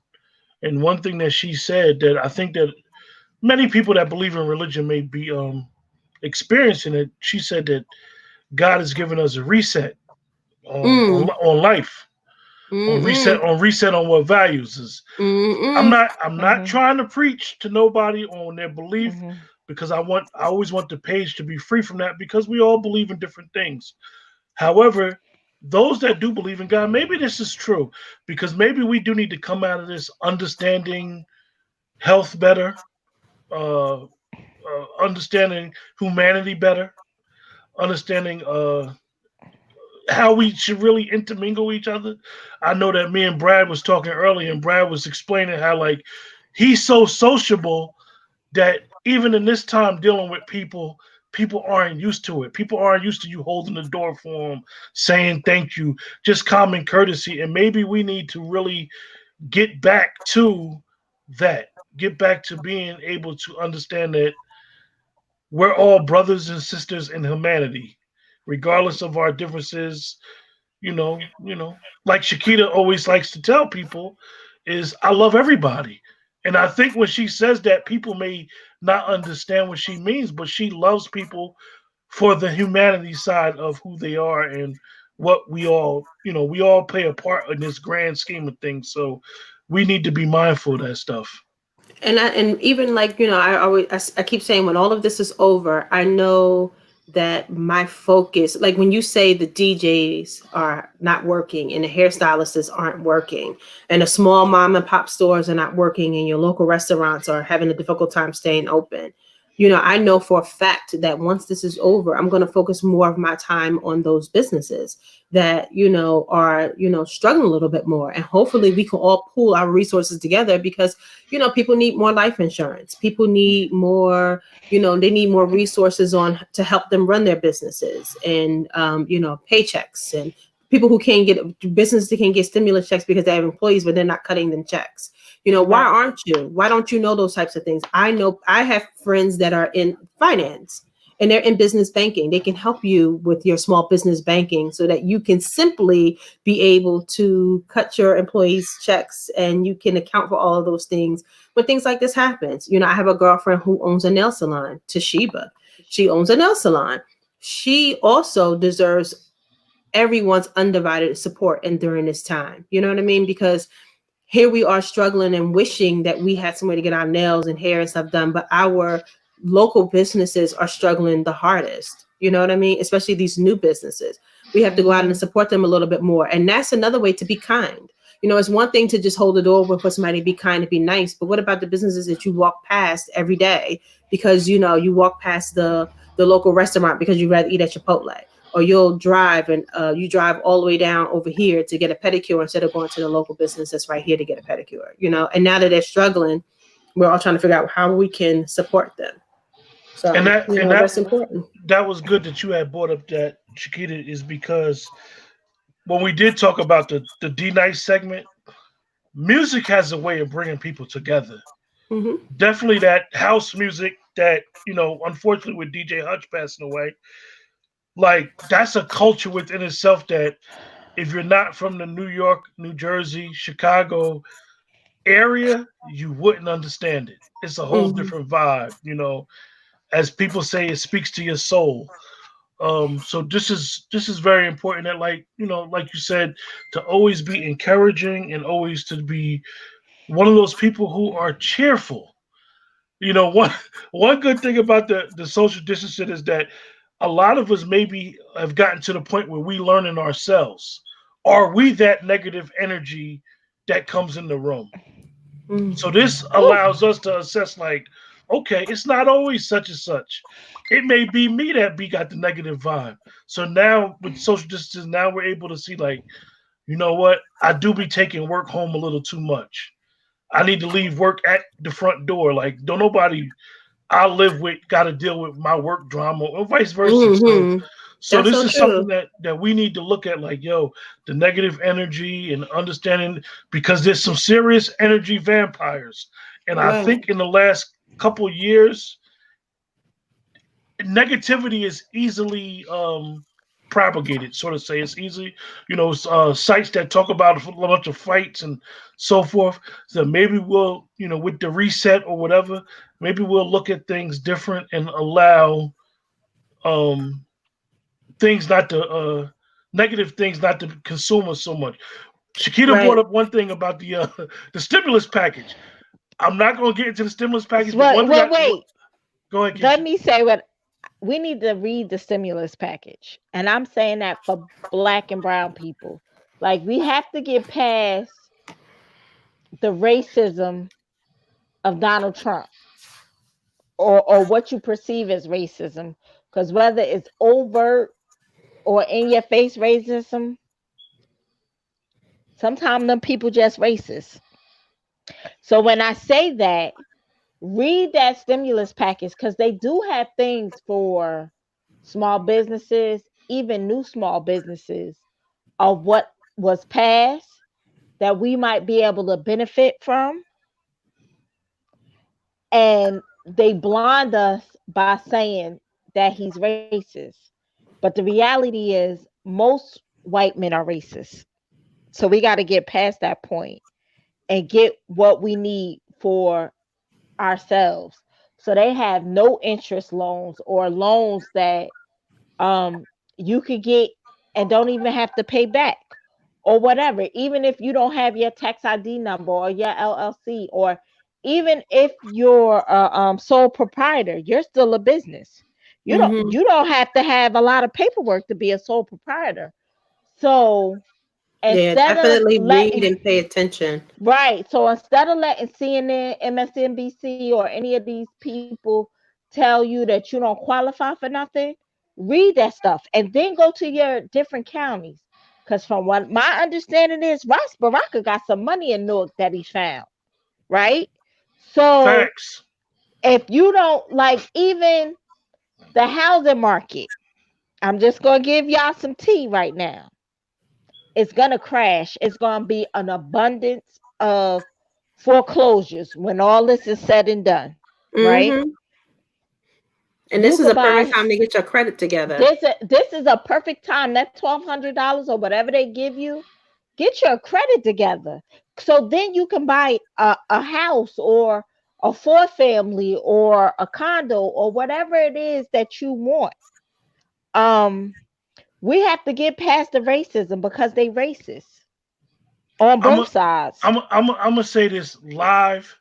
and one thing that she said that I think that many people that believe in religion may be experiencing it. She said that God has given us a reset Mm. on life, Mm-mm. on reset on what values is. Mm-mm. I'm not Mhm. trying to preach to nobody on their belief Mhm. because I always want the page to be free from that because we all believe in different things. However, those that do believe in God, maybe this is true because maybe we do need to come out of this understanding health better, understanding humanity better, understanding how we should really intermingle each other. I know that me and Brad was talking earlier, and Brad was explaining how like he's so sociable that even in this time dealing with people, people aren't used to it. People aren't used to you holding the door for them, saying thank you, just common courtesy. And maybe we need to really get back to that. Get back to being able to understand that we're all brothers and sisters in humanity, regardless of our differences. Like Shakita always likes to tell people, is I love everybody. And I think when she says that, people may not understand what she means, but she loves people for the humanity side of who they are and what we all play a part in this grand scheme of things. So we need to be mindful of that stuff. And even like, I keep saying when all of this is over, I know that my focus, like when you say the DJs are not working and the hairstylists aren't working and the small mom and pop stores are not working and your local restaurants are having a difficult time staying open, I know for a fact that once this is over, I'm going to focus more of my time on those businesses that, are, struggling a little bit more. And hopefully we can all pool our resources together because, people need more life insurance. People need more, they need more resources on to help them run their businesses and, paychecks and people who can't get businesses that can get stimulus checks because they have employees, but they're not cutting them checks. Why Right. aren't you? Why don't you know those types of things? I know I have friends that are in finance and they're in business banking. They can help you with your small business banking so that you can simply be able to cut your employees' checks and you can account for all of those things when things like this happens. I have a girlfriend who owns a nail salon, Toshiba. She owns a nail salon. She also deserves everyone's undivided support and during this time. You know what I mean? Because here we are struggling and wishing that we had somewhere to get our nails and hair and stuff done, but our local businesses are struggling the hardest. You know what I mean? Especially these new businesses. We have to go out and Mhm. support them a little bit more. And that's another way to be kind. It's one thing to just hold the door open for somebody, be kind, and be nice. But what about the businesses that you walk past every day because you walk past the local restaurant because you rather eat at Chipotle, or you'll drive and you drive all the way down over here to get a pedicure instead of going to the local business that's right here to get a pedicure. And now that they're struggling, we're all trying to figure out how we can support them. And So that and that's important. that was good that you had brought up that, Chiquita, is because when we did talk about the D Nice segment, music has a way of bringing people together. Hmm. Definitely that house music that, unfortunately with DJ Hutch passing away, like that's a culture within itself that if you're not from the New York, New Jersey, Chicago area, you wouldn't understand it. It's a whole Hmm. different vibe, As people say, it speaks to your soul. So this is very important that, like, like you said, to always be encouraging and always to be one of those people who are cheerful. One good thing about the social distancing is that a lot of us maybe have gotten to the point where we learning ourselves. Are we that negative energy that comes in the room? So this Ooh, allows us to assess, like, okay, it's not always such and such. It may be me that be got the negative vibe. So now with social distance, now we're able to see, like, you know what? I do be taking work home a little too much. I need to leave work at the front door. Like, don't nobody I live with got to deal with my work drama, or vice versa. So Hmm. so That's this so is something true. that we need to look at, like, yo, the negative energy and understanding, because there's some serious energy vampires. And I Right. think in the last couple years, negativity is easily propagated, sort of say. It's easy, sites that talk about a bunch of fights and so forth. So maybe we'll, with the reset or whatever, maybe we'll look at things different and allow um things not to negative things not to consume us so much. Shakita brought Right. up one thing about the the stimulus package. I'm not going to get into the stimulus package, but well, one thing well, wait. go ahead, Let Keisha. me say what we need to read the stimulus package. And I'm saying that for black and brown people. Like, we have to get past the racism of Donald Trump, or what you perceive as racism. Because whether it's overt or in your face racism, sometimes them people just racist. So when I say that, read that stimulus package, because they do have things for small businesses, even new small businesses, of what was passed that we might be able to benefit from. And they blind us by saying that he's racist. But the reality is, most white men are racist. So we got to get past that point and get what we need for ourselves. So they have no interest loans, or loans that um you could get and don't even have to pay back, or whatever. Even if you don't have your tax ID number or your LLC, or even if you're a sole proprietor, you're still a business. You don't Hmm. you don't have to have a lot of paperwork to be a sole proprietor. So Yeah, instead of definitely read letting and pay attention. Right. So instead of letting CNN, MSNBC, or any of these people tell you that you don't qualify for nothing, read that stuff and then go to your different counties. Because from what my understanding is, Ross Baraka got some money in Newark that he found. Right. So Facts. if you don't like, even the housing market, I'm just going to give y'all some tea right now. It's going to crash. It's going to be an abundance of foreclosures when all this is said and done, right? Hmm. And You this is could a perfect buy time to get your credit together. this is a perfect time. That $1,200 or whatever they give you, get your credit together. So then you can buy a house, or a four family, or a condo, or whatever it is that you want. Um, we have to get past the racism, because they racist on I'm both a, sides. I'm gonna say this live,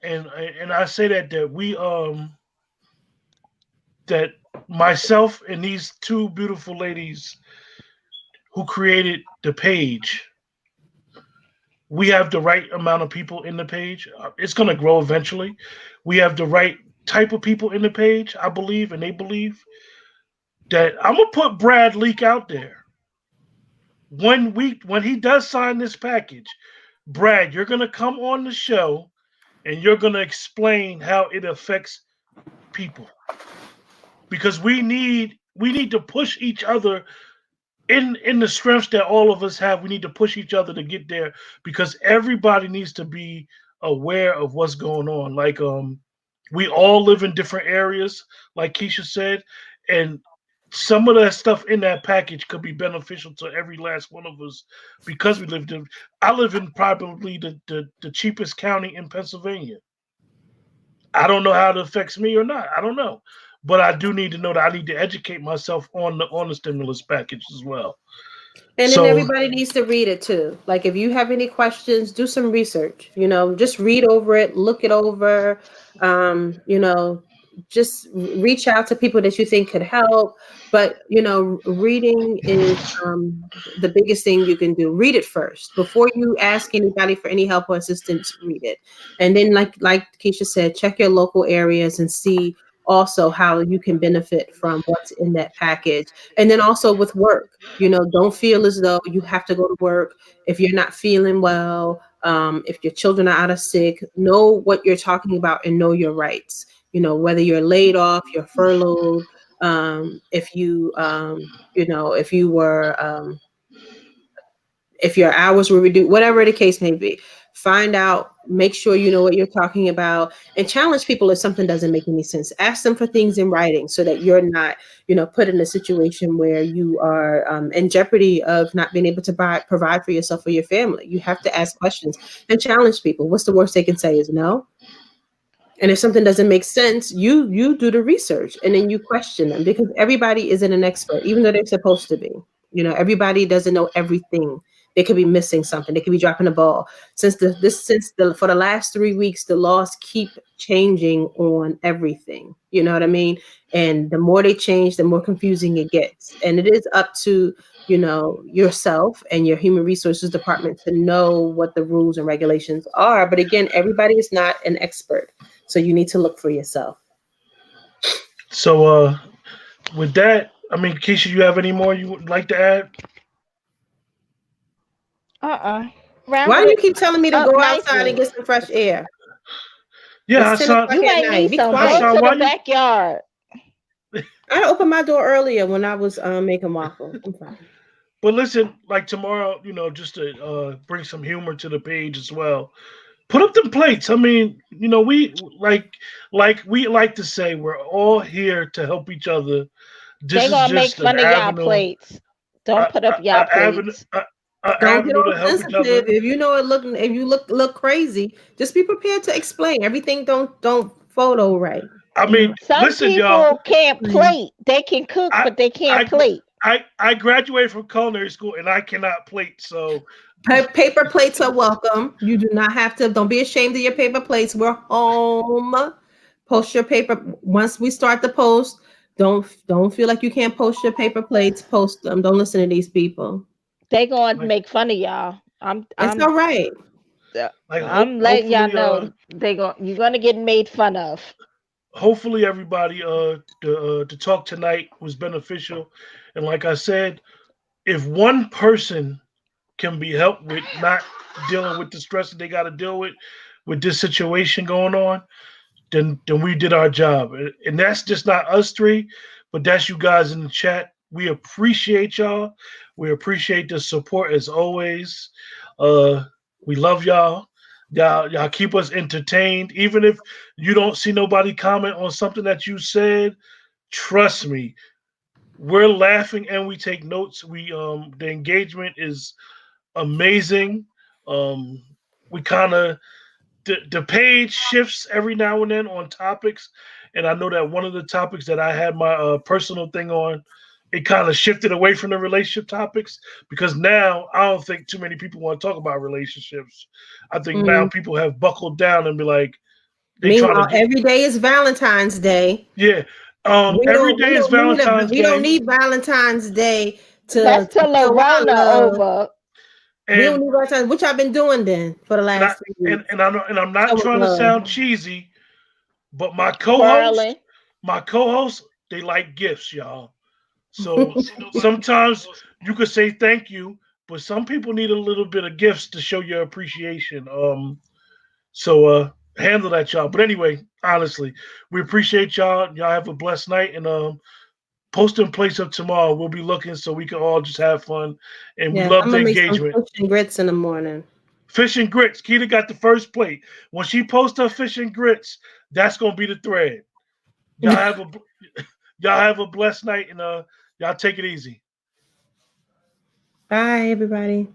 and I say that we that myself and these two beautiful ladies who created the page, We have the right amount of people in the page. It's going to grow eventually. We have the right type of people in the page, I believe, and they believe that I'm gonna put Brad Leak out there when he does sign this package. Brad, you're gonna come on the show and you're gonna explain how it affects people because we need to push each other in the strengths that all of us have. We need to push each other to get there because everybody needs to be aware of what's going on. Like we all live in different areas, like Keisha said, and some of that stuff in that package could be beneficial to every last one of us because we lived in. I live in probably the cheapest county in Pennsylvania. I don't know how it affects me or not. I don't know, but I do need to know that I need to educate myself on the stimulus package as well. And then So everybody needs to read it too. Like if you have any questions, do some research. Just read over it, look it over. Um, you know, just reach out to people that you think could help. But reading is the biggest thing you can do. Read it first before you ask anybody for any help or assistance. Read it, and then like Keisha said, check your local areas and see also how you can benefit from what's in that package. And then also with work, don't feel as though you have to go to work if you're not feeling well. If your children are out of sick, know what you're talking about and know your rights. Whether you're laid off, you're furloughed, if if you were if your hours were reduced, whatever the case may be, find out, make sure you know what you're talking about, and challenge people if something doesn't make any sense. Ask them for things in writing so that you're not, put in a situation where you are in jeopardy of not being able to provide for yourself or your family. You have to ask questions and challenge people. What's the worst they can say is no? And if something doesn't make sense, you do the research and then you question them because everybody isn't an expert, even though they're supposed to be. Everybody doesn't know everything. They could be missing something. They could be dropping the ball. For the last 3 weeks, the laws keep changing on everything. You know what I mean? And the more they change, the more confusing it gets. And it is up to yourself and your human resources department to know what the rules and regulations are. But again, everybody is not an expert. So you need to look for yourself. so with that, I mean, Keisha, you have any more you would like to add? Round Why do you it keep telling me to up go outside and nicely. get some fresh air? Yeah, It's 10 Hassan. o'clock You at might night. need Be some. Go quiet. to Hassan, the why you? backyard. I opened my door earlier when I was making waffles. I'm fine. But listen, like tomorrow, just to bring some humor to the page as well. Put up them plates. I mean, we like we like to say we're all here to help each other. This They is gonna make just an fun of y'all avenue, plates. Don't a, put up y'all avenue, plates. a Don't get avenue all to help each sensitive. other. If you look crazy, just be prepared to explain. Everything don't photo right. I mean, Some listen, y'all. people can't Explain. plate. They can cook, I but they can't I gr- plate. I graduated from culinary school and I cannot plate. So Paper plates are welcome. You do not have to. Don't be ashamed of your paper plates. We're home. Post your paper. Once we start the post, don't feel like you can't post your paper plates. Post them. Don't listen to these people. They gonna like make fun of y'all. I'm It's I'm all right. like I'm letting y'all hopefully know you're gonna get made fun of. hopefully everybody the talk tonight was beneficial, and like I said, if one person can be helped with not dealing with the stress that they got to deal with this situation going on, then we did our job. And that's just not us three, but that's you guys in the chat. We appreciate y'all. We appreciate the support as always. Uh, we love y'all. Y'all keep us entertained. Even if you don't see nobody comment on something that you said, trust me, we're laughing and we take notes. We the engagement is amazing. Um, we kind of the page shifts every now and then on topics, and I know that one of the topics that I had my personal thing on, it kind of shifted away from the relationship topics because now I don't think too many people want to talk about relationships. I think now Mm. people have buckled down and be like they trying to Meanwhile, get every day is Valentine's Day. yeah. We Every don't we day is don't need Valentine's we don't Day, need Valentine's Day to That's till show our Rona love. over. We don't And need our time. What y'all been doing then for the and I last 3 weeks? and I'm not Showing trying to love. sound cheesy, but Quarreling. my co-hosts, they like gifts, y'all. So sometimes you could say thank you, but some people need a little bit of gifts to show your appreciation. So handle that, y'all. But anyway, honestly, we appreciate y'all. Y'all have a blessed night, and post in place of tomorrow. We'll be looking so we can all just have fun, and we Yeah, love I'm the gonna make some engagement. fish and grits in the morning. Fish and grits. Keita got the first plate. When she posts her fish and grits, that's gonna be the thread. Y'all have a y'all have a blessed night, and y'all take it easy. Bye, everybody.